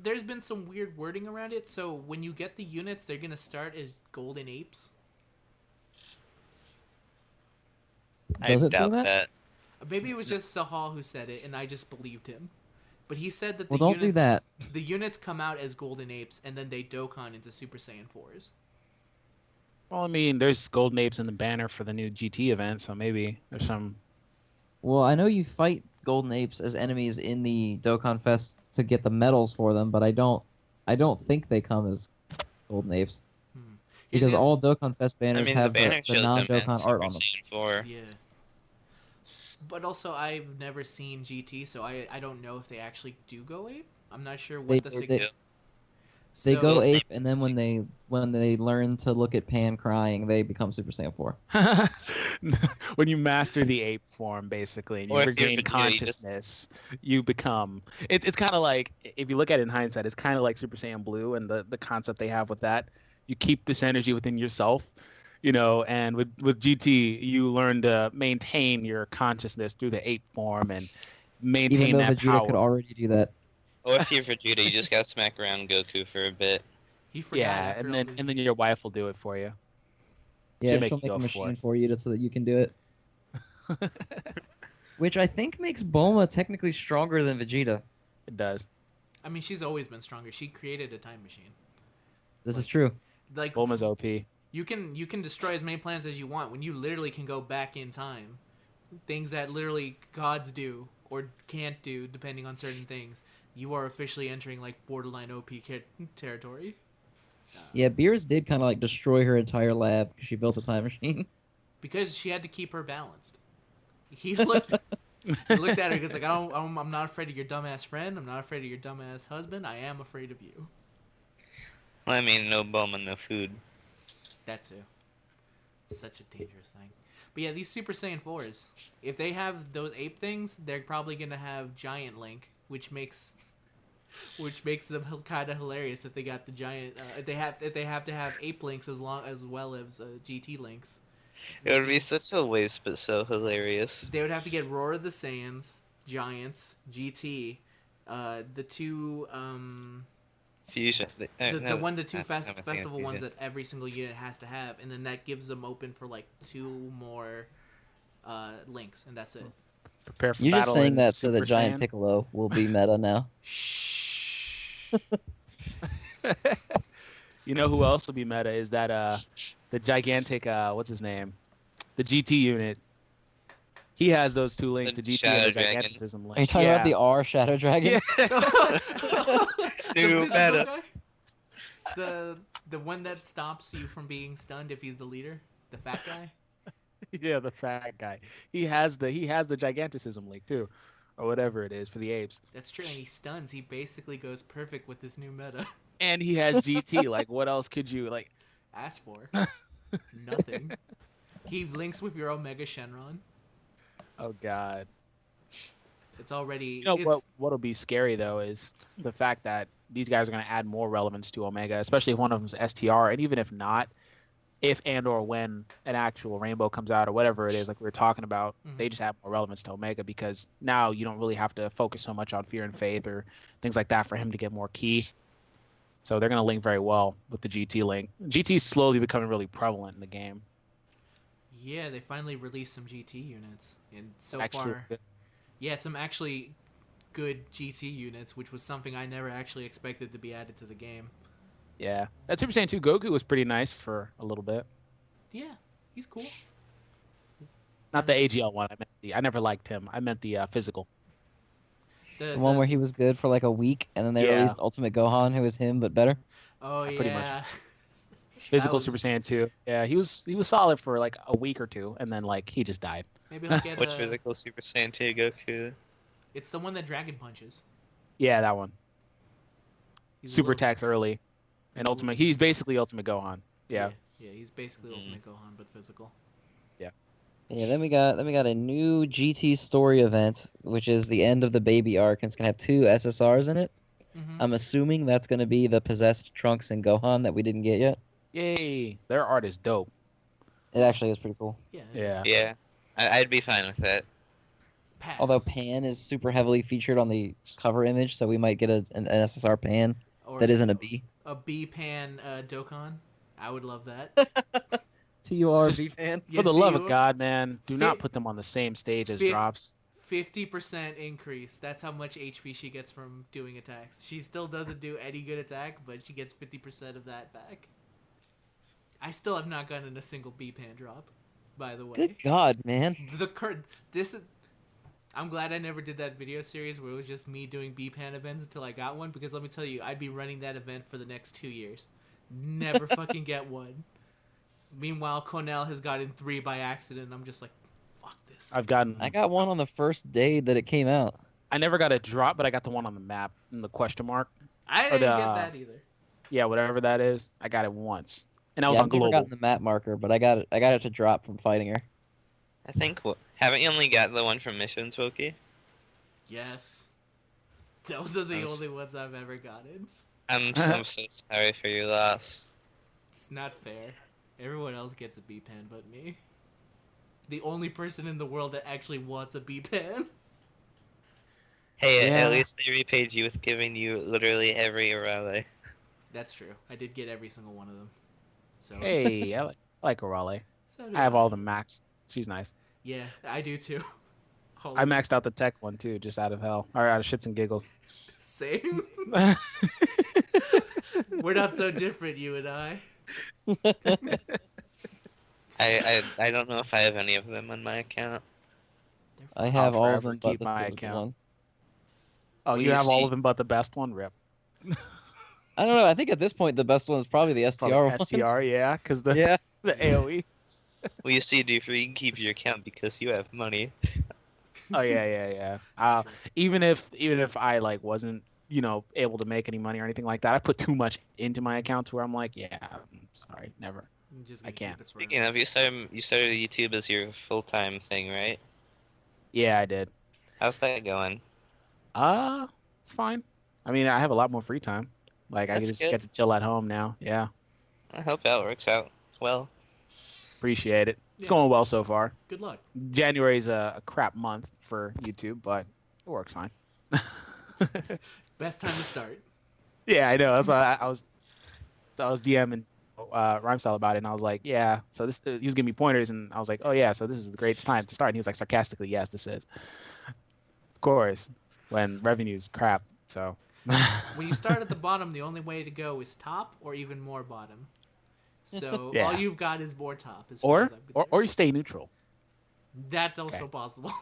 S1: there's been some weird wording around it. So when you get the units, they're going to start as golden apes.
S3: Does
S2: I
S3: it do
S2: doubt
S3: that?
S2: that.
S1: Maybe it was just Sahal who said it, and I just believed him. But he said that
S3: Well, don't do that.
S1: The units come out as golden apes, and then they Dokkan into Super Saiyan 4s.
S4: Well, I mean, there's golden apes in the banner for the new GT event, so maybe there's some.
S3: Well, I know you fight golden apes as enemies in the Dokkan Fest to get the medals for them, but I don't think they come as golden apes because all Dokkan Fest banners have
S2: the banner
S3: the
S2: shows them in
S3: non-Dokkan art
S2: Super
S3: on them.
S2: Saiyan 4.
S1: Yeah. But also, I've never seen GT, so I don't know if they actually do go ape. I'm not sure what the significance.
S3: They go ape, and then when they learn to look at Pan crying, they become Super Saiyan 4.
S4: When you master the ape form, basically, and you regain consciousness, you become. It's kind of like, if you look at it in hindsight, it's kind of like Super Saiyan Blue and the concept they have with that. You keep this energy within yourself, and with GT, you learn to maintain your consciousness through the ape form and maintain
S3: Even though
S4: that
S3: Vegeta
S4: power.
S3: could already do that.
S2: Or if you're Vegeta, you just gotta smack around Goku for a bit.
S1: He forgot
S4: Yeah,
S1: after all
S4: and then your wife will do it for you.
S3: Yeah,
S4: make
S3: she'll
S4: you
S3: make
S4: go
S3: a
S4: for
S3: machine
S4: it.
S3: for you so that you can do it. Which I think makes Bulma technically stronger than Vegeta.
S4: It does.
S1: I mean, she's always been stronger. She created a time machine.
S3: This is true.
S1: Like
S4: Bulma's OP.
S1: you can destroy as many planets as you want when you literally can go back in time. Things that literally gods do or can't do depending on certain things. You are officially entering like borderline OP territory.
S3: Yeah, Beerus did kind of like destroy her entire lab because she built a time machine.
S1: Because she had to keep her balanced. He looked He looked at her. He was like, I'm not afraid of your dumbass friend. I'm not afraid of your dumbass husband. I am afraid of you.
S2: Well, I mean, no Bulma, no food.
S1: That too. It's such a dangerous thing. But yeah, these Super Saiyan 4s, if they have those ape things, they're probably gonna have Giant Link, which makes them kind of hilarious if they got the giant. If they have to have ape links as well as GT links.
S2: It would be such a waste, but so hilarious.
S1: They would have to get Roar of the Saiyans, Giants, GT, the two
S2: Fusion.
S1: the two festival ones that every single unit has to have, and then that gives them open for like 2 more links, and that's it.
S4: Prepare for
S3: You're
S4: battle
S3: just saying
S4: in
S3: that so that
S4: Super
S3: Giant
S4: Saiyan.
S3: Piccolo will be meta now.
S1: Shh.
S4: You know who else will be meta is that the gigantic what's his name, the GT unit. He has those 2 links
S2: The
S4: to GT
S2: Shadow
S4: and the
S2: Dragon.
S4: giganticism link.
S3: Are you talking about the R Shadow Dragon?
S2: New
S1: The
S2: meta.
S1: guy? The one that stops you from being stunned if he's the leader, the fat guy.
S4: Yeah, the fat guy. He has the giganticism link too, or whatever it is for the apes.
S1: That's true, and he stuns. He basically goes perfect with this new meta.
S4: And he has GT. Like, what else could you like?
S1: Ask for nothing. He links with your Omega Shenron.
S4: Oh God.
S1: It's already.
S4: You know what'll be scary though is the fact that these guys are going to add more relevance to Omega, especially if one of them's STR, and even if not, if and or when an actual Rainbow comes out or whatever it is, like we were talking about, they just add more relevance to Omega because now you don't really have to focus so much on Fear and Faith or things like that for him to get more key. So they're going to link very well with the GT link. GT is slowly becoming really prevalent in the game.
S1: Yeah, they finally released some GT units, and so
S4: Actually,
S1: far, yeah, some actually good GT units, which was something I never actually expected to be added to the game.
S4: yeah. That Super Saiyan 2 Goku was pretty nice for a little bit.
S1: Yeah, he's cool.
S4: Not the AGL one. I never liked him. I meant the physical.
S3: The one where he was good for like a week, and then they released Ultimate Gohan, who was him but better.
S1: Oh
S4: pretty much.
S1: yeah.
S4: Physical Super Saiyan 2. Yeah, he was solid for like a week or 2, and then like he just died.
S1: Maybe he'll get
S2: Which physical Super Saiyan 2 Goku?
S1: It's the one that Dragon punches.
S4: Yeah, that one.
S1: He's a
S4: Super
S1: little-
S4: attacks early, and
S1: a
S4: Ultimate.
S1: little-
S4: He's basically Ultimate Gohan. Yeah.
S1: Yeah, he's basically Ultimate Gohan but physical.
S3: Yeah, then we got a new GT story event, which is the end of the baby arc, and it's gonna have 2 SSRs in it.
S1: Mm-hmm.
S3: I'm assuming that's gonna be the possessed Trunks and Gohan that we didn't get yet.
S4: Yay! Their art is dope.
S3: It actually is pretty cool.
S1: Yeah.
S4: Yeah.
S2: Yeah, I'd be fine with that.
S1: Pass.
S3: Although Pan is super heavily featured on the cover image, so we might get an SSR Pan
S1: Or
S3: that isn't a B.
S1: a B Pan Dokkan. I would love that.
S3: TURB Pan.
S1: Yeah,
S4: For the love
S1: TU
S4: of God, man, do not
S1: Fi-
S4: put them on the same stage as
S1: Fi-
S4: drops.
S1: 50% increase. That's how much HP she gets from doing attacks. She still doesn't do any good attack, but she gets 50% of that back. I still have not gotten a single B Pan drop, by the way.
S3: Good God, man.
S1: I'm glad I never did that video series where it was just me doing B Pan events until I got one, because let me tell you, I'd be running that event for the next 2 years. Never fucking get one. Meanwhile, Cornell has gotten 3 by accident, and I'm just like, fuck this.
S4: I
S3: got one on the first day that it came out.
S4: I never got a drop, but I got the one on the map in the question mark.
S1: I didn't get that either.
S4: Yeah, whatever that is. I got it once, and I was
S3: Yeah,
S4: on
S3: I've never
S4: global.
S3: gotten the map marker, but I got it to drop from fighting her.
S2: I think, haven't you only got the one from Missions, Wookie?
S1: Yes. Those are the
S2: I'm s-
S1: only ones I've ever gotten.
S2: I'm so sorry for your loss.
S1: It's not fair. Everyone else gets a B Pan but me. The only person in the world that actually wants a B Pan.
S2: Hey,
S4: Yeah.
S2: at least they repaid you with giving you literally every Arale.
S1: That's true. I did get every single one of them. So
S4: Hey, I like Orale.
S1: so do
S4: I have all the max. She's nice.
S1: Yeah, I do too. All
S4: I
S1: of them.
S4: maxed out the tech one too, just out of hell, or out of shits and giggles.
S1: Same. We're not so different, you and I.
S2: I don't know if I have any of them on my account.
S3: I have all of
S4: forever
S3: them but
S4: keep
S3: the
S4: my
S3: physical
S4: account.
S3: one.
S4: Oh,
S2: Well,
S4: you
S2: you
S4: have all
S2: see-
S4: of them but the best one, Rip.
S3: I don't know. I think at this point the best one is probably the STR
S4: Probably
S3: one.
S4: STR, yeah, because the
S3: Yeah.
S4: the AOE.
S2: Well, you see, D-Free, you can keep your account because you have money.
S4: Oh yeah.
S1: That's true.
S4: Even if I like wasn't able to make any money or anything like that, I put too much into my account to where I'm like, yeah, I'm sorry, never.
S1: I'm just
S4: I
S1: gonna
S4: can't.
S1: keep it
S2: Speaking
S1: forever.
S2: of, you started YouTube as your full-time thing, right?
S4: Yeah, I did.
S2: How's that going?
S4: It's fine. I mean, I have a lot more free time. Like I
S2: That's
S4: just
S2: good.
S4: get to chill at home now. Yeah,
S2: I hope that works out well.
S4: appreciate it. It's
S1: Yeah.
S4: going well so far.
S1: Good luck.
S4: January's a crap month for YouTube, but it works fine.
S1: Best time to start.
S4: Yeah, I know. That's why I was DMing Rhymestyle about it, and I was like, yeah. So this he was giving me pointers, and I was like, oh yeah. So this is the greatest time to start. And he was like sarcastically, yes, this is. Of course, when revenue's crap. So.
S1: When you start at the bottom, the only way to go is top or even more bottom. So
S4: Yeah.
S1: all you've got is more top, as far as I'm concerned.
S4: Or you stay neutral.
S1: That's also possible.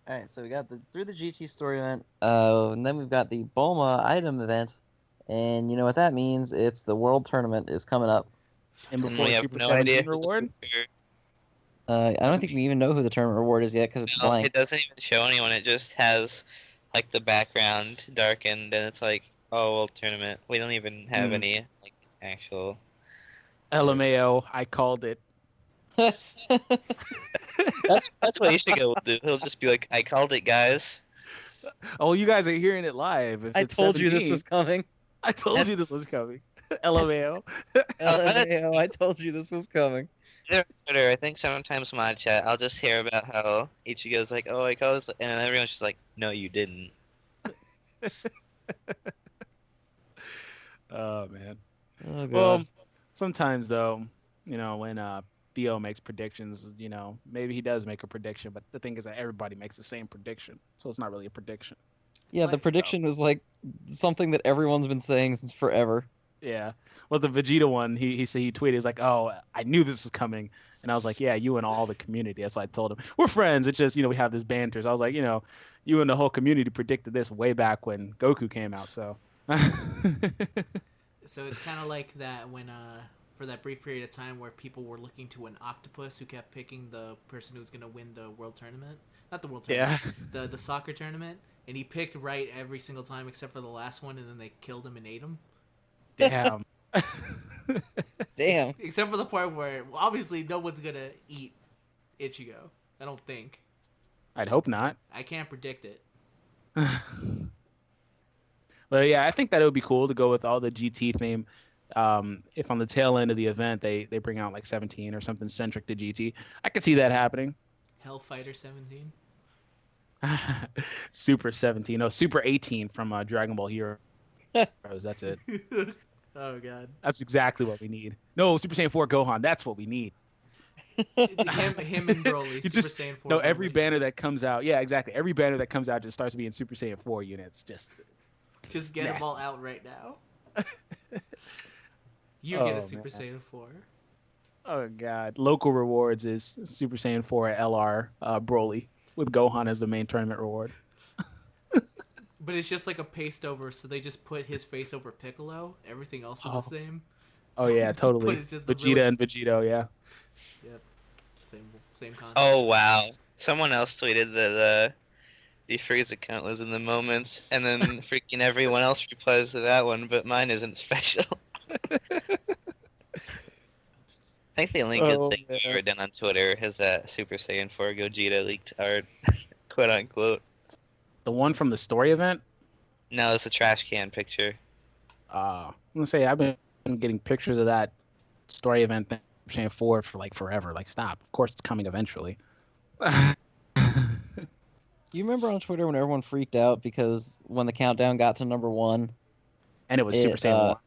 S3: All right, so we got through the GT story event, and then we've got the Bulma item event, and you know what that means? It's the World Tournament is coming up.
S4: And
S2: And
S4: before
S2: we have
S4: Super
S2: no
S4: 17
S2: idea who the
S4: reward.
S2: super-
S3: I don't think we even know who the tournament reward is yet because it's
S2: No,
S3: blank.
S2: it doesn't even show anyone. It just has like the background darkened, and it's like, oh, well, tournament. We don't even have any like actual.
S4: LMAO, I called it.
S2: That's what he should go do. He'll just be like, I called it, guys.
S4: Oh, you guys are hearing it live. If
S3: I
S4: it's
S3: told you this
S4: 17,
S3: was coming.
S4: I told you this was coming. LMAO.
S3: LMAO, I told you this was coming.
S2: Twitter, I think sometimes mod chat, I'll just hear about how Ichigo's like, oh, I called this, and then everyone's just like, no, you didn't.
S4: Oh man.
S3: Oh god.
S4: Well, sometimes though, when Theo makes predictions, maybe he does make a prediction, but the thing is that everybody makes the same prediction, so it's not really a prediction.
S3: yeah, the
S1: like-
S3: prediction is like something that everyone's been saying since forever.
S4: Yeah. Well, the Vegeta one, he said he tweeted, he's like, oh, I knew this was coming. And I was like, yeah, you and all the community. That's why I told him. We're friends. It's just, we have this banter. So I was like, you and the whole community predicted this way back when Goku came out. So.
S1: So it's kind of like that when, for that brief period of time where people were looking to an octopus who kept picking the person who was going to win the world tournament. Not the world tournament.
S4: Yeah.
S1: The soccer tournament. And he picked right every single time except for the last one, and then they killed him and ate him.
S4: Damn.
S3: Damn.
S1: Except for the part where obviously no one's gonna eat Ichigo. I don't think.
S4: I'd hope not.
S1: I can't predict it.
S4: But yeah, I think that it would be cool to go with all the GT theme. If on the tail end of the event they bring out like 17 or something centric to GT, I could see that happening.
S1: Hellfighter 17.
S4: Super 17. No, Super 18 from Dragon Ball Heroes. That's it.
S1: Oh god.
S4: That's exactly what we need. No, Super Saiyan 4 Gohan. That's what we need.
S1: him and Broly.
S4: You
S1: Super
S4: just
S1: Saiyan 4.
S4: no every
S1: Broly.
S4: banner that comes out. Yeah, exactly. Every banner that comes out just starts being Super Saiyan 4 units. Just
S1: Just get
S4: nasty.
S1: them all out right now. You
S4: Oh,
S1: get a Super
S4: man.
S1: Saiyan 4.
S4: oh god. Local rewards is Super Saiyan 4 LR Broly with Gohan as the main tournament reward.
S1: But it's just like a paste over, so they just put his face over Piccolo. Everything else is
S4: Oh.
S1: the same.
S4: Oh yeah, totally.
S1: But it's just the
S4: Vegeta
S1: really-
S4: and Vegito, yeah.
S1: Yep. Same concept.
S2: Oh, wow. Someone else tweeted that the Freeze account was in the moments, and then freaking everyone else replies to that one, but mine isn't special. I think the only good
S4: Oh,
S2: thing
S4: man.
S2: I've ever done on Twitter is that Super Saiyan 4 Gogeta leaked art, quote unquote.
S4: The one from the story event?
S2: No, it's a trash can picture.
S4: I'm gonna say I've been getting pictures of that story event thing, Super Saiyan 4 for like forever. Like stop. Of course it's coming eventually.
S3: You remember on Twitter when everyone freaked out because when the countdown got to number 1,
S4: And it was Super Saiyan 1.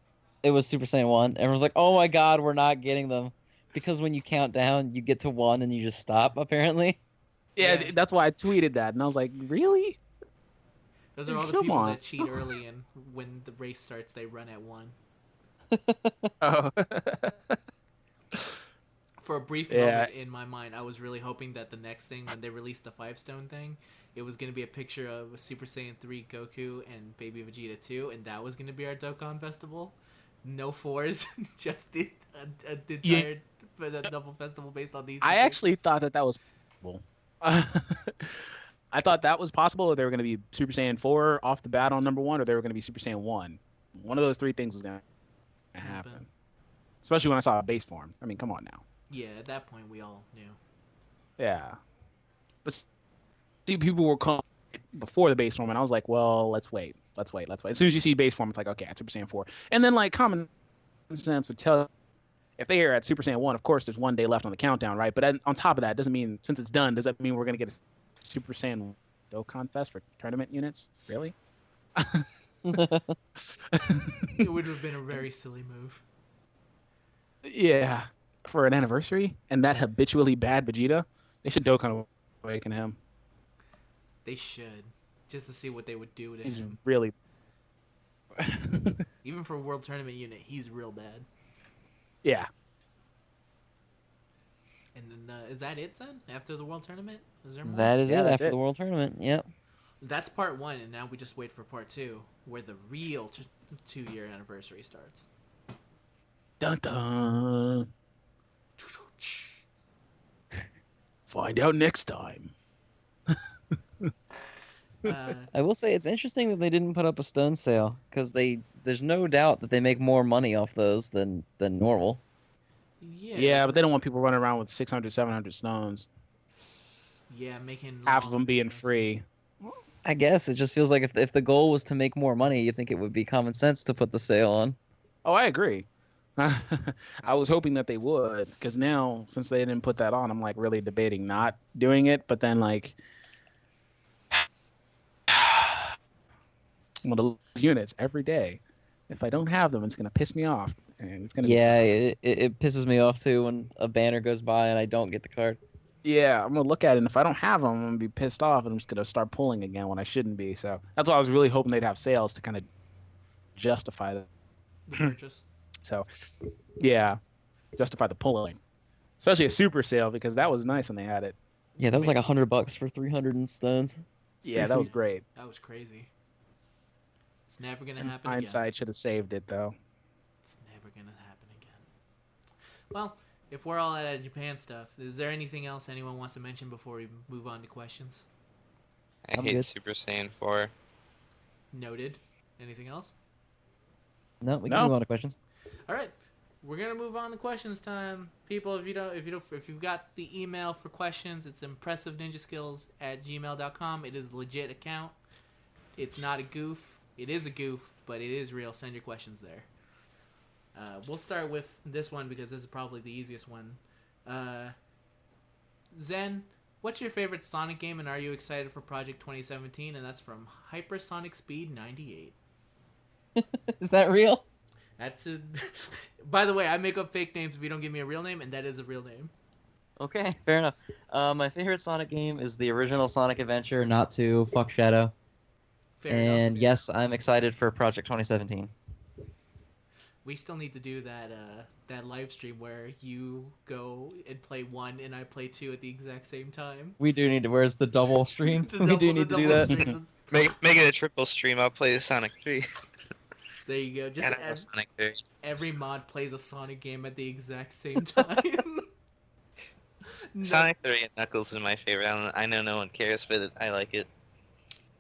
S3: it was Super Saiyan 1. Everyone's like, "Oh my god, we're not getting them." Because when you count down, you get to 1 and you just stop, apparently.
S4: Yeah,
S1: Yeah.
S4: that's why I tweeted that, and I was like, really?
S1: Those are all the
S4: Come
S1: people
S4: on.
S1: that cheat early, and when the race starts, they run at 1.
S4: Oh.
S1: For a brief
S4: Yeah.
S1: moment in my mind, I was really hoping that the next thing, when they released the 5-stone thing, it was going to be a picture of Super Saiyan 3 Goku and Baby Vegeta 2, and that was going to be our Dokkan Festival. No fours, just the
S4: Yeah.
S1: entire for the double festival based on these.
S4: I
S1: two
S4: actually
S1: cases.
S4: thought that was possible. I thought that was possible, or they were going to be Super Saiyan 4 off the bat on number 1, or they were going to be Super Saiyan 1. One of those three things was going to happen. Especially when I saw a base form. I mean, come on now.
S1: Yeah, at that point we all knew.
S4: Yeah. But see, people were calling before the base form, and I was like, well, let's wait. As soon as you see base form, it's like, okay, it's Super Saiyan 4. And then, like, common sense would tell if they are at Super Saiyan 1, of course, there's 1 day left on the countdown, right? But on top of that, doesn't mean, since it's done, does that mean we're going to get a Super Saiyan Dokkan Fest for tournament units? Really?
S1: It would have been a very silly move.
S4: Yeah. For an anniversary? And that habitually bad Vegeta? They should Dokkan awaken him.
S1: They should, just to see what they would do to
S4: He's
S1: him.
S4: really...
S1: Even for a world tournament unit, he's real bad.
S4: Yeah.
S1: And then is that it, then? After the world tournament, is there more?
S3: That is
S4: Yeah,
S3: it
S4: that's
S3: after
S4: it.
S3: the World Tournament. Yep.
S1: That's part 1, and now we just wait for part 2, where the real 2-year anniversary starts.
S4: Dun dun. Find out next time.
S3: I will say it's interesting that they didn't put up a stone sale because there's no doubt that they make more money off those than normal.
S4: Yeah, but they don't want people running around with 600, 700 stones.
S1: Yeah, making
S4: Half of
S1: long
S4: them being
S1: videos.
S4: free.
S3: I guess it just feels like if the goal was to make more money, you think it would be common sense to put the sale on.
S4: Oh, I agree. I was hoping that they would, because now, since they didn't put that on, I'm like really debating not doing it. But then, like, I'm gonna lose units every day. If I don't have them, it's gonna piss me off, and it's gonna.
S3: Yeah,
S4: Be tough.
S3: it pisses me off too when a banner goes by and I don't get the card.
S4: Yeah, I'm gonna look at it, and if I don't have them, I'm gonna be pissed off, and I'm just gonna start pulling again when I shouldn't be. So that's why I was really hoping they'd have sales to kind of justify that.
S1: The purchase.
S4: So, yeah, justify the pulling, especially a super sale, because that was nice when they had it.
S3: Yeah, that was like $100 for 300 in stones.
S4: Yeah, that was great.
S1: That was crazy. It's never gonna
S4: In
S1: happen
S4: hindsight,
S1: again.
S4: should have saved it though.
S1: It's never gonna happen again. Well, if we're all out of Japan stuff, is there anything else anyone wants to mention before we move on to questions?
S2: I
S3: I'm
S2: hate
S3: good.
S2: Super Saiyan 4.
S1: Noted. Anything else?
S3: No, we can
S4: No.
S3: move on to questions.
S1: All right, we're gonna move on to questions time, people. If you've got the email for questions, it's impressiveninjaskills@gmail.com. It is a legit account. It's not a goof. It is a goof, but it is real. Send your questions there. We'll start with this one because this is probably the easiest one. Zen, what's your favorite Sonic game, and are you excited for Project 2017? And that's from Hypersonic Speed 98.
S3: Is that real?
S1: That's his... By the way, I make up fake names if you don't give me a real name, and that is a real name.
S3: Okay, fair enough. My favorite Sonic game is the original Sonic Adventure, not to fuck Shadow.
S1: Fair
S3: And
S1: enough.
S3: yes, I'm excited for Project 2017.
S1: We still need to do that live stream where you go and play 1 and I play 2 at the exact same time.
S3: We do need to. Where's the double stream?
S1: The
S3: We
S1: double-
S3: do
S1: the
S3: need to do
S1: double
S3: that.
S1: stream.
S2: Make it a triple stream. I'll play Sonic 3.
S1: There you go. Just
S2: And I love Sonic 3.
S1: every mod plays a Sonic game at the exact same time. No,
S2: Sonic 3 and Knuckles is my favorite. I know no one cares, but I like it.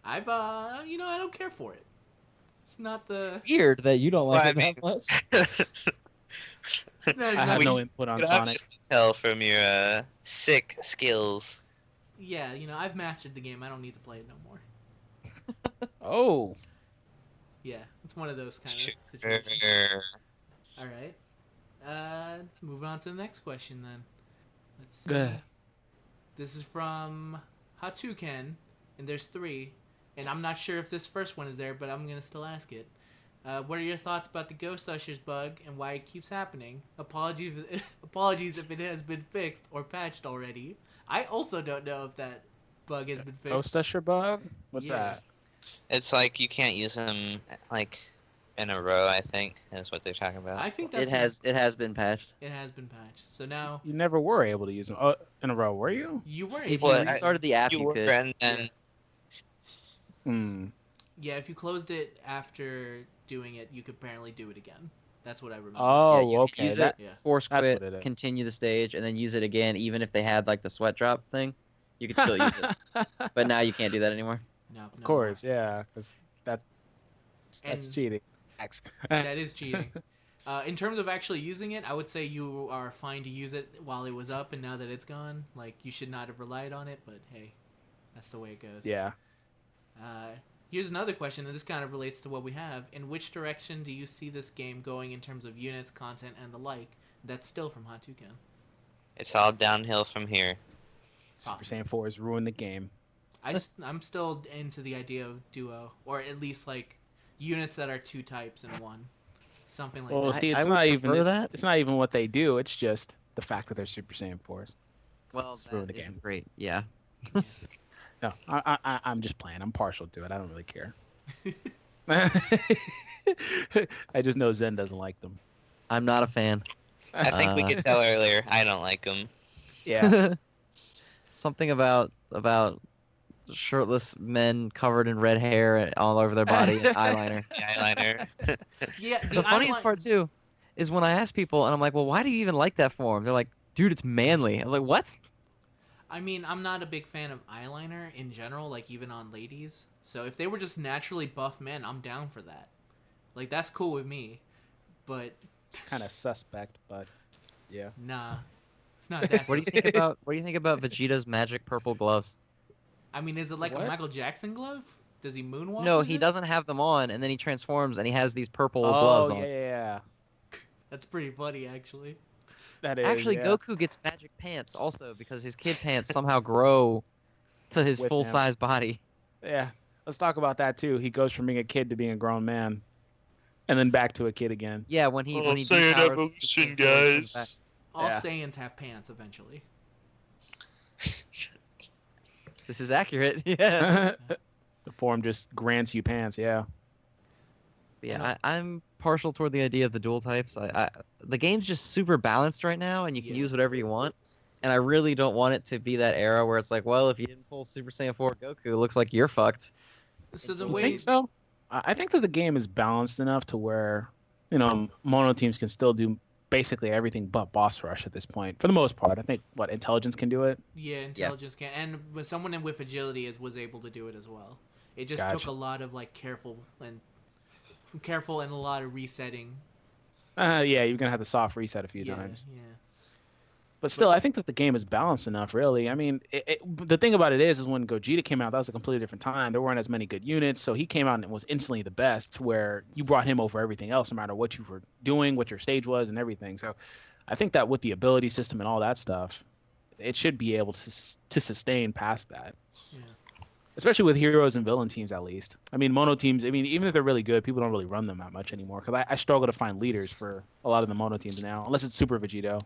S1: I don't care for it. It's not the.
S3: Weird that you don't like
S2: Well,
S3: it
S2: I mean-
S3: that much.
S1: No, it's
S4: I
S1: not-
S4: have
S2: We-
S4: no input on
S2: Could
S4: Sonic.
S2: obviously tell from your sick skills.
S1: Yeah, I've mastered the game. I don't need to play it no more.
S4: Oh,
S1: Yeah, it's one of those kind of
S2: Sure.
S1: situations. All right. Moving on to the next question then. Let's see.
S4: Good.
S1: This is from Hatuken, and there's 3, and I'm not sure if this first one is there, but I'm gonna still ask it. What are your thoughts about the Ghost Ushers bug and why it keeps happening? Apologies if it has been fixed or patched already. I also don't know if that bug has been fixed.
S4: Ghost Usher bug? What's
S1: Yeah.
S4: that?
S2: It's like you can't use them like in a row. I think is what they're talking about.
S1: I think that's
S3: It has been patched.
S1: it has been patched. So now
S4: You never were able to use them in a row, were you?
S1: you were
S3: If
S1: able
S3: you
S2: Well,
S1: to.
S3: restarted the app,
S2: you
S3: you
S2: were,
S3: could.
S2: and then
S4: Hmm.
S1: Yeah, if you closed it after doing it, you could apparently do it again. That's what I remember.
S3: Yeah,
S4: Oh,
S3: you could
S4: okay.
S3: use
S4: That
S3: it,
S1: Yeah.
S3: force
S4: that's
S3: quit,
S4: what it is.
S3: continue the stage, and then use it again, even if they had like the sweat drop thing. You could still use it, but now you can't do that anymore.
S1: No,
S4: Of
S1: no
S4: course, yeah, because that's
S1: And-
S4: cheating. X.
S1: that is cheating. In terms of actually using it, I would say you are fine to use it while it was up, and now that it's gone, like you should not have relied on it. But hey, that's the way it goes.
S4: Yeah.
S1: Here's another question, and this kind of relates to what we have. In which direction do you see this game going in terms of units, content, and the like? That's still from Hot Toucan.
S2: It's all downhill from here.
S4: Super Saiyan 4 has ruined the game.
S1: I'm still into the idea of duo, or at least like units that are two types in one, something like
S4: Well,
S1: that.
S4: see,
S3: I
S4: it's
S3: would
S4: not even
S3: prefer that.
S4: it's not even what they do. It's just the fact that they're Super Saiyan 4s.
S3: Well,
S4: It's ruined the
S3: that isn't
S4: game.
S3: great. Yeah.
S4: No, I'm just playing. I'm partial to it. I don't really care. I just know Zen doesn't like them.
S3: I'm not a fan.
S2: I think we
S3: Uh,
S2: could tell earlier. I don't like them.
S4: Yeah.
S3: Something about shirtless men covered in red hair all over their body and eyeliner.
S2: The eyeliner.
S1: Yeah,
S3: The funniest part too is when I ask people and I'm like, "Well, why do you even like that form?" They're like, "Dude, it's manly." I'm like, "What?"
S1: I mean, I'm not a big fan of eyeliner in general, like even on ladies. So if they were just naturally buff men, I'm down for that. Like that's cool with me. But
S4: It's kind of suspect, but yeah.
S1: nah, it's not that.
S3: What do you think about Vegeta's magic purple gloves?
S1: I mean, is it like
S4: What?
S1: a Michael Jackson glove? Does he moonwalk?
S3: No,
S1: with
S3: he
S1: it?
S3: doesn't have them on, and then he transforms and he has these purple
S4: Oh,
S3: gloves
S4: yeah,
S3: on.
S4: yeah.
S1: That's pretty funny, actually.
S4: That is.
S3: Actually,
S4: yeah.
S3: Goku gets magic pants also because his kid pants somehow grow to his
S4: With
S3: full
S4: him.
S3: size body.
S4: Yeah. Let's talk about that too. He goes from being a kid to being a grown man, and then back to a kid again.
S3: Yeah, when he
S2: Saiyan
S3: depowers
S2: evolution,
S3: the Super Saiyan, he comes back.
S2: guys.
S1: All
S4: Yeah.
S1: Saiyans have pants eventually.
S3: This is accurate. Yeah.
S4: The form just grants you pants. Yeah.
S3: Yeah, I'm partial toward the idea of the dual types. The game's just super balanced right now, and you can
S1: Yeah.
S3: use whatever you want. And I really don't want it to be that era where it's like, well, if you didn't pull Super Saiyan 4 Goku, it looks like you're fucked.
S1: So the
S3: You
S4: I
S1: way
S4: think so. I think that the game is balanced enough to where, mono teams can still do basically everything but boss rush at this point, for the most part. I think intelligence can do it.
S1: Yeah, intelligence can, and with someone with agility was able to do it as well. It just took
S4: Gotcha.
S1: a lot of like careful and a lot of resetting.
S4: Yeah, you're gonna have to soft reset a few times.
S1: Yeah.
S4: But still, I think that the game is balanced enough, really. I mean, the thing about it is when Gogeta came out, that was a completely different time. There weren't as many good units, so he came out and was instantly the best, where you brought him over everything else, no matter what you were doing, what your stage was, and everything. So I think that with the ability system and all that stuff, it should be able to sustain past that.
S1: Yeah.
S4: Especially with heroes and villain teams, at least. I mean, mono teams, even if they're really good, people don't really run them that much anymore. Because I struggle to find leaders for a lot of the mono teams now, unless it's Super Vegito.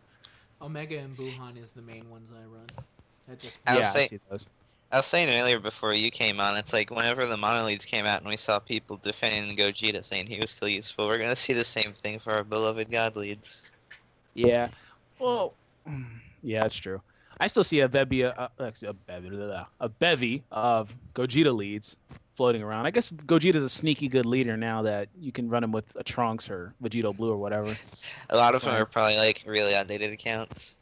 S1: Omega and Buhan is the main ones I run at this
S2: I
S1: point.
S2: was
S4: I
S2: saying-
S4: see those.
S2: I was saying earlier before you came on, it's like whenever the mono leads came out and we saw people defending Gogeta saying he was still useful, we're gonna see the same thing for our beloved god leads.
S4: Yeah. Well, yeah, that's true. I still see a bevy of Gogeta leads floating around. I guess Gogeta's a sneaky good leader now that you can run him with a Trunks or Vegito Blue or whatever.
S2: A lot of them
S4: Fine.
S2: are probably like really outdated accounts.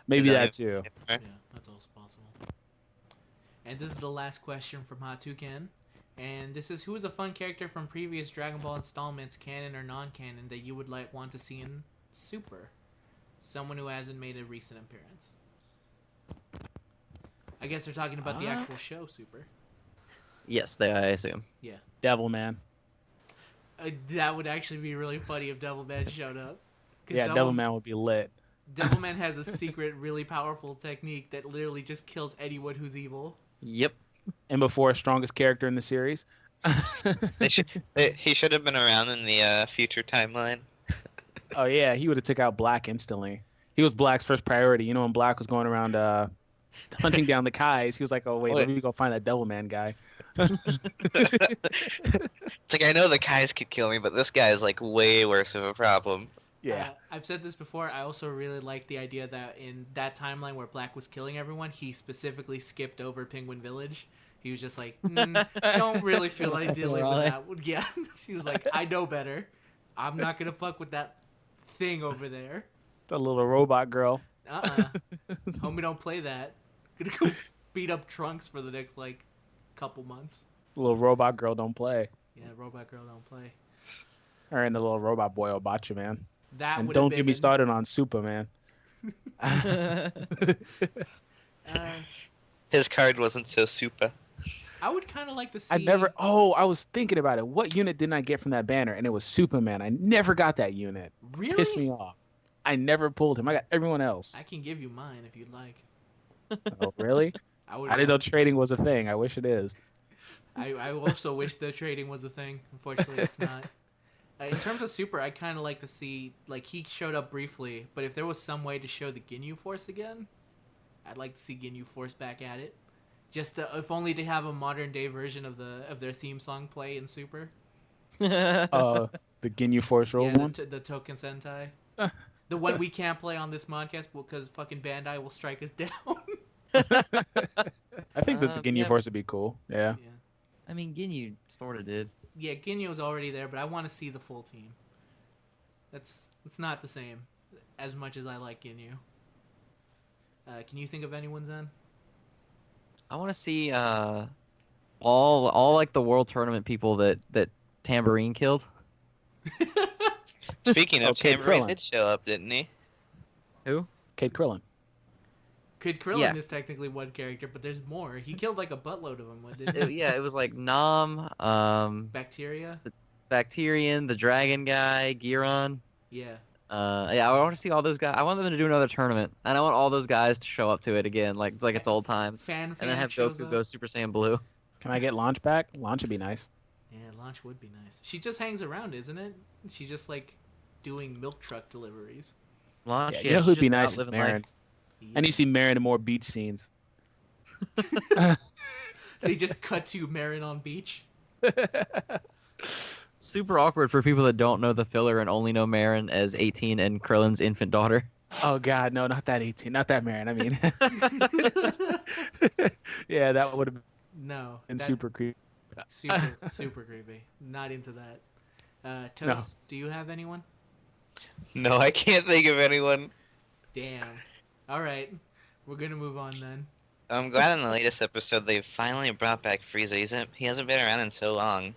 S4: Maybe
S2: They don't
S4: that too.
S1: Yeah, that's also possible. And this is the last question from Hot Toucan. And this is, who is a fun character from previous Dragon Ball installments, canon or non-canon, that you would want to see in Super? Someone who hasn't made a recent appearance. I guess they're talking about the actual show, Super.
S3: Yes, I assume.
S4: Devil Man.
S1: That would actually be really funny if Devilman showed up. 'Cause
S4: Yeah, Devil Man would be lit.
S1: Devilman has a secret, really powerful technique that literally just kills anyone who's evil.
S3: Yep.
S4: And before strongest character in the series.
S2: He should have been around in the future timeline.
S4: Oh yeah, he would have took out Black instantly. He was Black's first priority. You know, when Black was going around hunting down the Kais, he was like, "Oh wait, let me go find that Devil Man guy."
S2: It's like I know the guys could kill me, but this guy is like way worse of a problem.
S4: Yeah.
S1: I've said this before. I also really like the idea that in that timeline where Black was killing everyone, he specifically skipped over Penguin Village. He was just like, don't really feel like dealing with that. Yeah. He was like, I know better. I'm not gonna fuck with that thing over there.
S4: The little robot girl.
S1: Homie, don't play that. Gonna go beat up Trunks for the next like couple months.
S4: The little robot girl don't play.
S1: Yeah, robot girl don't play.
S4: Or in the little robot boy will botch you, man.
S1: That
S4: And
S1: would
S4: don't get me started on Superman.
S2: His card wasn't so super.
S1: I would kind of like to see.
S4: I was thinking about it. What unit didn't I get from that banner? And it was Superman. I never got that unit.
S1: Really?
S4: Pissed me off. I never pulled him. I got everyone else.
S1: I can give you mine if you'd like.
S4: Oh, really? I didn't know trading was a thing. I wish it is.
S1: I also wish the trading was a thing. Unfortunately, it's not. In terms of Super, I'd kind of like to see, like, he showed up briefly, but if there was some way to show the Ginyu Force again, I'd like to see Ginyu Force back at it. Just to, if only to have a modern day version of their theme song play in Super.
S4: The Ginyu Force Rolls one?
S1: The Token Sentai. The one we can't play on this podcast because fucking Bandai will strike us down.
S4: I think that the Ginyu Force would be cool. Yeah.
S3: I mean, Ginyu sort of did.
S1: Yeah, Ginyu's already there, but I want to see the full team. It's not the same as much as I like Ginyu. Can you think of anyone, Zen?
S3: I want to see all like the world tournament people that Tambourine killed.
S2: Speaking of,
S4: Kid
S2: Tambourine
S4: Krillin.
S2: did show up, didn't he?
S3: Who?
S4: Kid Krillin.
S1: Kid Krillin
S3: Yeah.
S1: is technically one character, but there's more. He killed like a buttload of them, didn't he?
S3: It was like Nam,
S1: Bacteria?
S3: Bacterian, the Dragon guy, Giron.
S1: Yeah.
S3: I want to see all those guys. I want them to do another tournament, and I want all those guys to show up to it again, like it's old times.
S1: Fan
S3: And then have
S1: shows
S3: Goku
S1: up.
S3: go Super Saiyan Blue.
S4: Can I get Launch back? Launch would be nice.
S1: Yeah, Launch would be nice. She just hangs around, isn't it? She's just like doing milk truck deliveries.
S3: Launch,
S4: Yeah, you know who'd
S3: she's
S4: be
S3: just out
S4: nice is
S3: living
S4: Marin.
S3: life.
S1: Yeah.
S4: And you see Marin in more beach scenes.
S1: They just cut to Marin on beach.
S3: Super awkward for people that don't know the filler and only know Marin as 18 and Krillin's infant daughter.
S4: Oh God, no, not that 18, not that Marin. I mean, yeah, that would have
S1: No.
S4: been
S1: that-
S4: super creepy.
S1: super creepy. Not into that. Toast, do you have anyone?
S2: No, I can't think of anyone.
S1: Damn. All right. We're going to move on then.
S2: I'm glad in the latest episode they finally brought back Frieza. He hasn't been around in so long.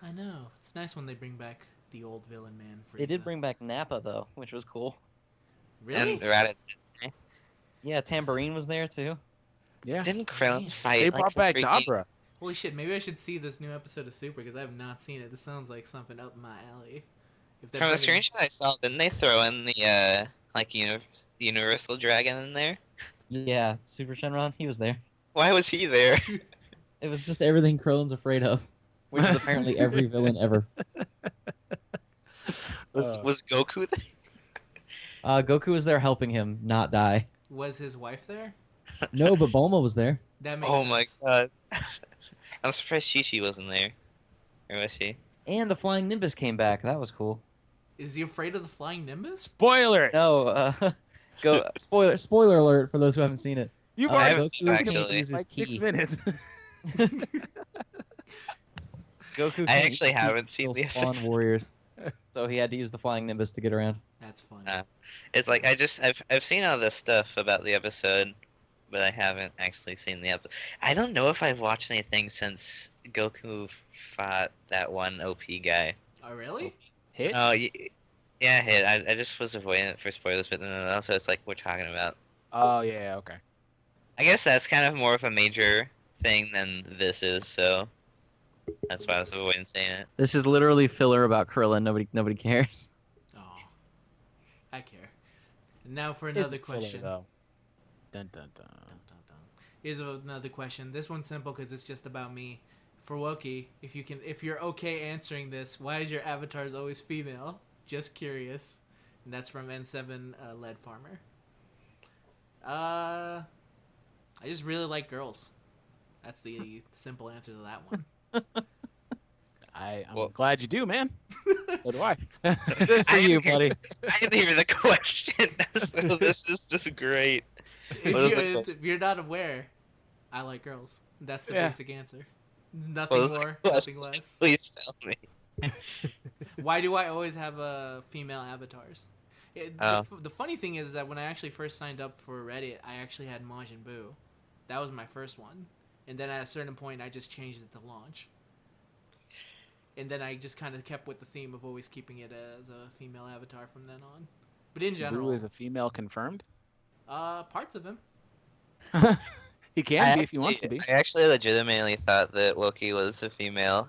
S1: I know. It's nice when they bring back the old villain man. Frieza.
S3: They did bring back Nappa though, which was cool.
S1: Really?
S2: And Raditz.
S3: Yeah, Tambourine was there too.
S4: Yeah,
S2: Didn't Krillin
S1: Man.
S2: fight?
S4: they
S2: like,
S4: brought
S2: the
S4: back
S2: freaking-
S4: Dabra.
S1: Holy shit, maybe I should see this new episode of Super because I have not seen it. This sounds like something up my alley. If they're
S2: From the
S1: bringing-
S2: screenshot I saw, didn't they throw in the Universal Dragon in there?
S3: Yeah, Super Shenron, he was there.
S2: Why was he there?
S3: It was just everything Krillin's afraid of, which is apparently every villain ever.
S2: Was Goku there?
S3: Goku was there helping him not die.
S1: Was his wife there?
S3: No, but Bulma was there.
S1: That makes
S2: Oh
S1: sense.
S2: my god. I'm surprised Chi-Chi wasn't there. Or was she?
S3: And the Flying Nimbus came back. That was cool.
S1: Is he afraid of the flying Nimbus?
S4: Spoiler.
S3: No, spoiler alert for those who haven't seen it.
S4: You've
S2: I
S4: already
S2: haven't seen it,
S3: can't
S2: actually.
S3: use his
S4: like 6
S3: ki.
S4: minutes.
S3: Goku
S2: I
S3: can't
S2: actually
S3: use
S2: haven't seen
S3: kill
S2: the
S3: Spawn
S2: episode.
S3: warriors, so he had to use the Flying Nimbus to get around.
S1: That's funny.
S2: It's like I've seen all this stuff about the episode, but I haven't actually seen the episode. I don't know if I've watched anything since Goku fought that one OP guy.
S1: Oh, really?
S4: Hit.
S2: Oh, yeah, hit. I just was avoiding it for spoilers, but then also it's like we're talking about.
S4: Oh yeah, okay.
S2: I guess that's kind of more of a major thing than this is, so that's why I was avoiding saying it.
S3: This is literally filler about Krillin. Nobody cares.
S1: Oh, I care. Now for
S4: Is
S1: another
S4: it filler,
S1: question.
S4: though? Dun dun dun.
S1: Dun, dun, dun. Here's another question. This one's simple because it's just about me. For Woki, if you're okay answering this, why is your avatars always female? Just curious. And that's from N7 Lead Farmer. I just really like girls. That's the simple answer to that one.
S4: I'm
S2: Well-
S4: glad you do, man. So do I.
S3: Good for you, buddy.
S2: I didn't hear the question, so this is just great.
S1: If,
S2: What is the
S1: you,
S2: question?
S1: if you're not aware, I like girls. That's the
S4: Yeah.
S1: basic answer. Nothing
S2: What was the
S1: more,
S2: question?
S1: nothing less.
S2: Please tell me.
S1: Why do I always have female avatars? The funny thing is that when I actually first signed up for Reddit, I actually had Majin Buu. That was my first one. And then at a certain point, I just changed it to launch. And then I just kind of kept with the theme of always keeping it as a female avatar from then on. But in general...
S4: Buu is a female confirmed?
S1: Parts of him.
S4: He can be if he wants to be.
S2: I actually legitimately thought that Wookiee was a female.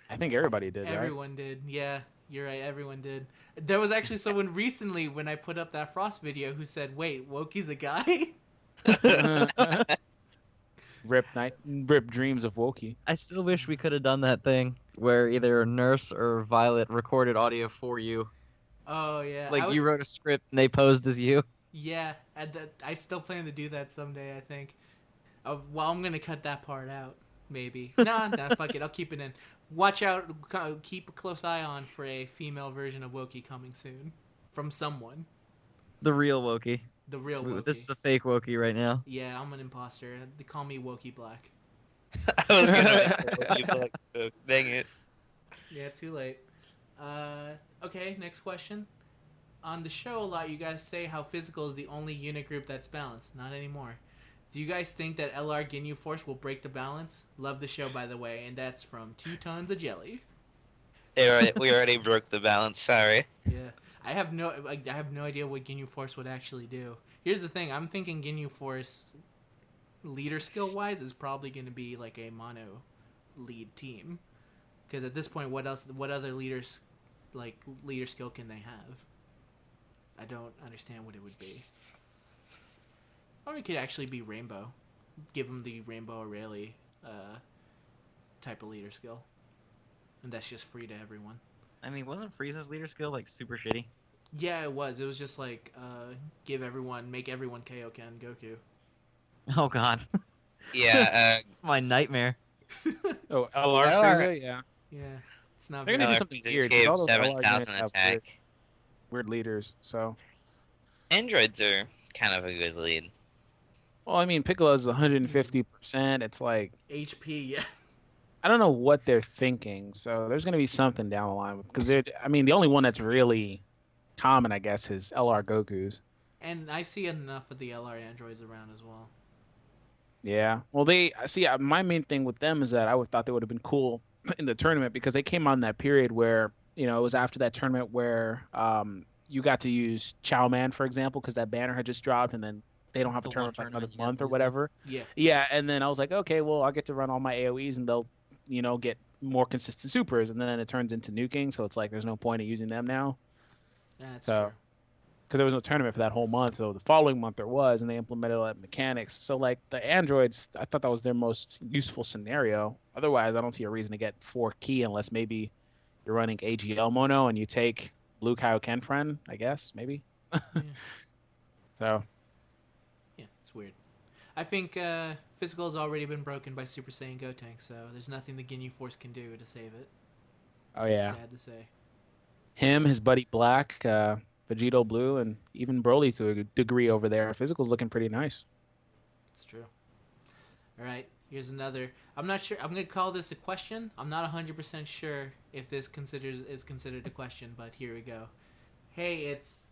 S4: I think everybody did,
S1: Everyone did. Yeah, you're right. Everyone did. There was actually someone recently when I put up that Frost video who said, "Wait, Wookiee's a guy?"
S4: right? Rip dreams of Wookiee.
S3: I still wish we could have done that thing where either Nurse or Violet recorded audio for you.
S1: Oh yeah.
S3: Like you wrote a script and they posed as you.
S1: Yeah, I still plan to do that someday. I think. Well, I'm gonna cut that part out. Maybe. Nah, fuck it. I'll keep it in. Watch out. Keep a close eye on for a female version of Wookiee coming soon, from someone.
S3: The real Wookiee.
S1: The real Wookiee.
S3: This is a fake Wookiee right now.
S1: Yeah, I'm an imposter. They call me Wookiee Black.
S2: I was gonna Wookiee Black joke. Dang it.
S1: Yeah, too late. Okay, next question. On the show a lot, you guys say how physical is the only unit group that's balanced. Not anymore. Do you guys think that LR Ginyu Force will break the balance? Love the show, by the way, and that's from 2 Tons of Jelly.
S2: We already broke the balance. Sorry.
S1: Yeah, I have no idea what Ginyu Force would actually do. Here's the thing: I'm thinking Ginyu Force, leader skill wise, is probably going to be like a mono lead team, because at this point, what other leader skill can they have? I don't understand what it would be. Or it could actually be Rainbow. Give him the Rainbow Aurelie type of leader skill. And that's just free to everyone.
S3: I mean, wasn't Frieza's leader skill like super shitty?
S1: Yeah, it was. It was just like make everyone Kaioken Goku.
S3: Oh god.
S2: Yeah.
S3: It's my nightmare.
S4: Oh, LR Frieza? Yeah.
S1: Yeah. It's not
S4: They're gonna
S1: very...
S4: do something
S2: Frieza
S4: weird.
S2: gave
S4: All those LR
S2: 7,000
S4: units have
S2: attack.
S4: weird leaders, so...
S2: Androids are kind of a good lead.
S4: Well, I mean, Piccolo's 150%. It's like...
S1: HP, yeah.
S4: I don't know what they're thinking, so there's going to be something down the line. Because, the only one that's really common, I guess, is LR Goku's.
S1: And I see enough of the LR androids around as well.
S4: Yeah. Well, my main thing with them is that I thought they would have been cool in the tournament because they came on that period where, it was after that tournament where you got to use Chow Man, for example, because that banner had just dropped, and then they don't have a tournament for another month or whatever.
S1: Yeah.
S4: Yeah, and then I was like, okay, well, I'll get to run all my AoEs, and they'll, get more consistent supers, and then it turns into nuking, so it's like there's no point in using them now.
S1: That's true.
S4: Because there was no tournament for that whole month, so the following month there was, and they implemented all that mechanics. So, like, the androids, I thought that was their most useful scenario. Otherwise, I don't see a reason to get 4 key unless maybe you're running AGL mono and you take Blue Kaioken friend, I guess, maybe.
S1: Yeah.
S4: So...
S1: Yeah, it's weird. I think physical has already been broken by Super Saiyan Gotenk, so there's nothing the Ginyu Force can do to save it.
S4: Oh, yeah.
S1: Sad to say.
S4: Him, his buddy Black, Vegito Blue, and even Broly to a degree over there. Physical's looking pretty nice.
S1: It's true. All right, here's another. I'm not sure. I'm going to call this a question. I'm not 100% sure if this is considered a question, but here we go. Hey, it's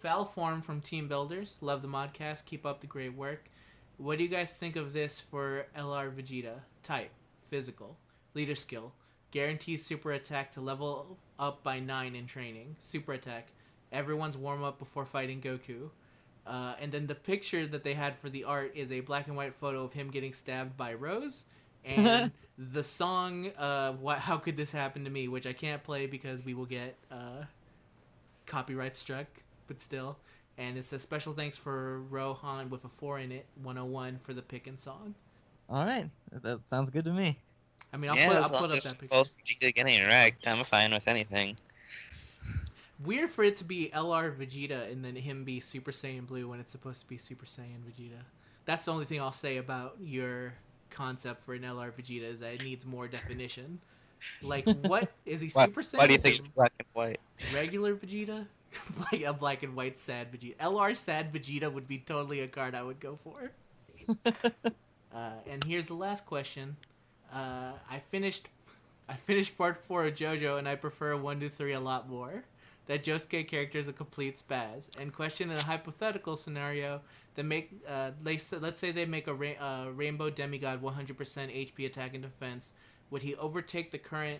S1: Foul Form from Team Builders. Love the Modcast. Keep up the great work. What do you guys think of this for LR Vegeta? Type, physical, leader skill, guarantees super attack to level up by 9 in training. Super attack, everyone's warm up before fighting Goku. And then the picture that they had for the art is a black and white photo of him getting stabbed by Rose. And the song, How Could This Happen to Me, which I can't play because we will get copyright struck, but still. And it says special thanks for Rohan with a 4 in it, 101 for the pick and song.
S3: All right, that sounds good to me.
S1: I mean, I'll put up that picture.
S2: Vegeta getting wrecked, I'm fine with anything.
S1: Weird for it to be LR Vegeta and then him be Super Saiyan Blue when it's supposed to be Super Saiyan Vegeta. That's the only thing I'll say about your concept for an LR Vegeta is that it needs more definition. Like, what is he Super Saiyan?
S2: Why do you think it's black and white?
S1: Regular Vegeta? Like a black and white sad Vegeta. LR sad Vegeta would be totally a card I would go for. And here's the last question. I finished I finished part 4 of JoJo and I prefer 1 to 3 a lot more. That Josuke character is a complete spaz. And question in a hypothetical scenario that let's say they make a rainbow demigod 100% HP attack and defense. Would he overtake the current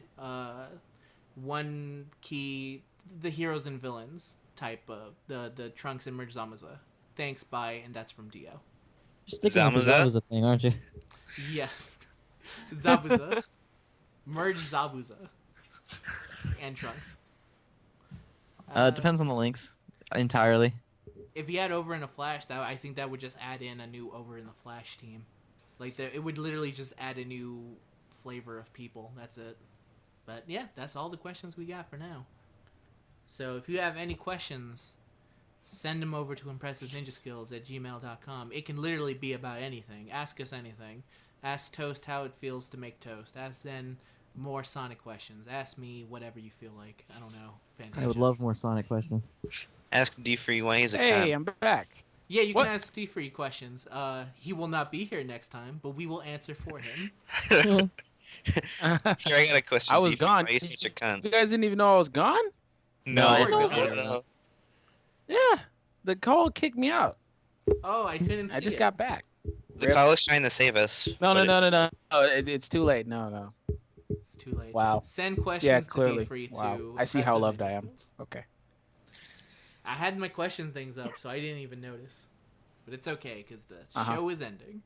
S1: one key, the heroes and villains type of the Trunks and Merge Zamaza? Thanks, bye, and that's from Dio.
S3: You're sticking with the Zabuza thing, aren't you?
S1: Yeah. Zabuza. Merge Zabuza. And Trunks.
S3: Depends on the links entirely.
S1: If you had Over in a Flash, I think that would just add in a new Over in the Flash team. Like it would literally just add a new flavor of people. That's it. But yeah, that's all the questions we got for now. So if you have any questions, send them over to impressiveninjaskills@gmail.com. It can literally be about anything. Ask us anything. Ask Toast how it feels to make toast. Ask Zen more Sonic questions. Ask me whatever you feel like. I don't know. Fantasia.
S3: I would love more Sonic questions.
S2: Ask D-Free why he's a
S4: Hey,
S2: cunt.
S4: I'm back.
S1: Yeah, you
S4: What?
S1: can ask D-Free questions. He will not be here next time, but we will answer for him.
S2: Here, I got a question.
S4: I was
S2: D-Free,
S4: gone.
S2: Why are you such a cunt?
S4: You guys didn't even know I was gone?
S2: No,
S3: I
S1: didn't know.
S2: no.
S4: Yeah. The call kicked me out.
S1: Oh, I couldn't see
S4: I just
S1: it.
S4: got back.
S2: The call was trying to save us.
S4: No.
S2: but
S4: Oh, it's too late. No.
S1: It's too late.
S4: Wow.
S1: Send questions
S4: Yeah,
S1: to
S4: clearly.
S1: D-Free
S4: Wow.
S1: to
S4: I see how
S1: Impressive
S4: loved I am.
S1: Ninjaskills.
S4: Okay.
S1: I had my question things up, so I didn't even notice. But it's okay, because the
S4: Uh-huh.
S1: show is ending.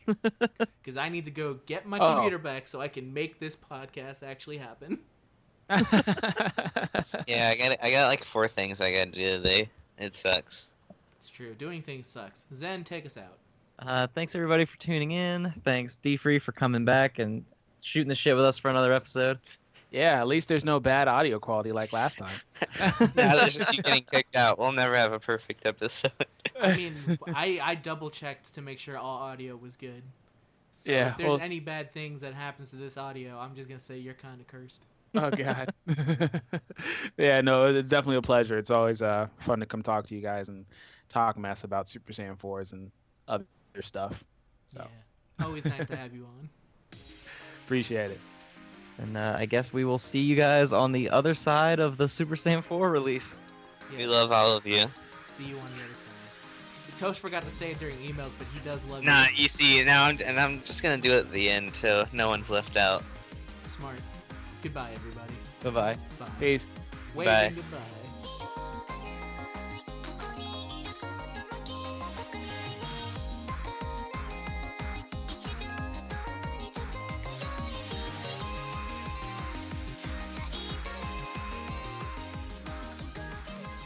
S1: Because I need to go get my
S4: Oh.
S1: computer back so I can make this podcast actually happen.
S2: Yeah, I got like 4 things I gotta do today. It sucks.
S1: It's true. Doing things sucks. Zen, take us out.
S3: Thanks everybody for tuning in. Thanks D-Free for coming back and shooting the shit with us for another episode.
S4: Yeah, at least there's no bad audio quality like last time.
S2: Now there's just you getting kicked out. We'll never have a perfect episode.
S1: I mean, I double checked to make sure all audio was good. So
S4: Yeah,
S1: if there's
S4: well-
S1: any bad things that happens to this audio, I'm just gonna say you're kind of cursed.
S4: Oh God. Yeah, no, it's definitely a pleasure. It's always fun to come talk to you guys and talk mess about Super Saiyan 4s and other stuff. So
S1: Yeah, always nice to have you on.
S4: appreciate it.
S3: And I guess we will see you guys on the other side of the Super Saiyan 4 release.
S2: We love all of you.
S1: See you on the other side. Toast forgot to say it during emails, but he does love
S2: Nah,
S1: you.
S2: you see, I'm just gonna do it at the end so no one's left out.
S1: Smart. Goodbye, everybody.
S3: Bye-bye.
S1: Bye.
S4: Peace.
S1: Waving
S2: Bye.
S1: goodbye.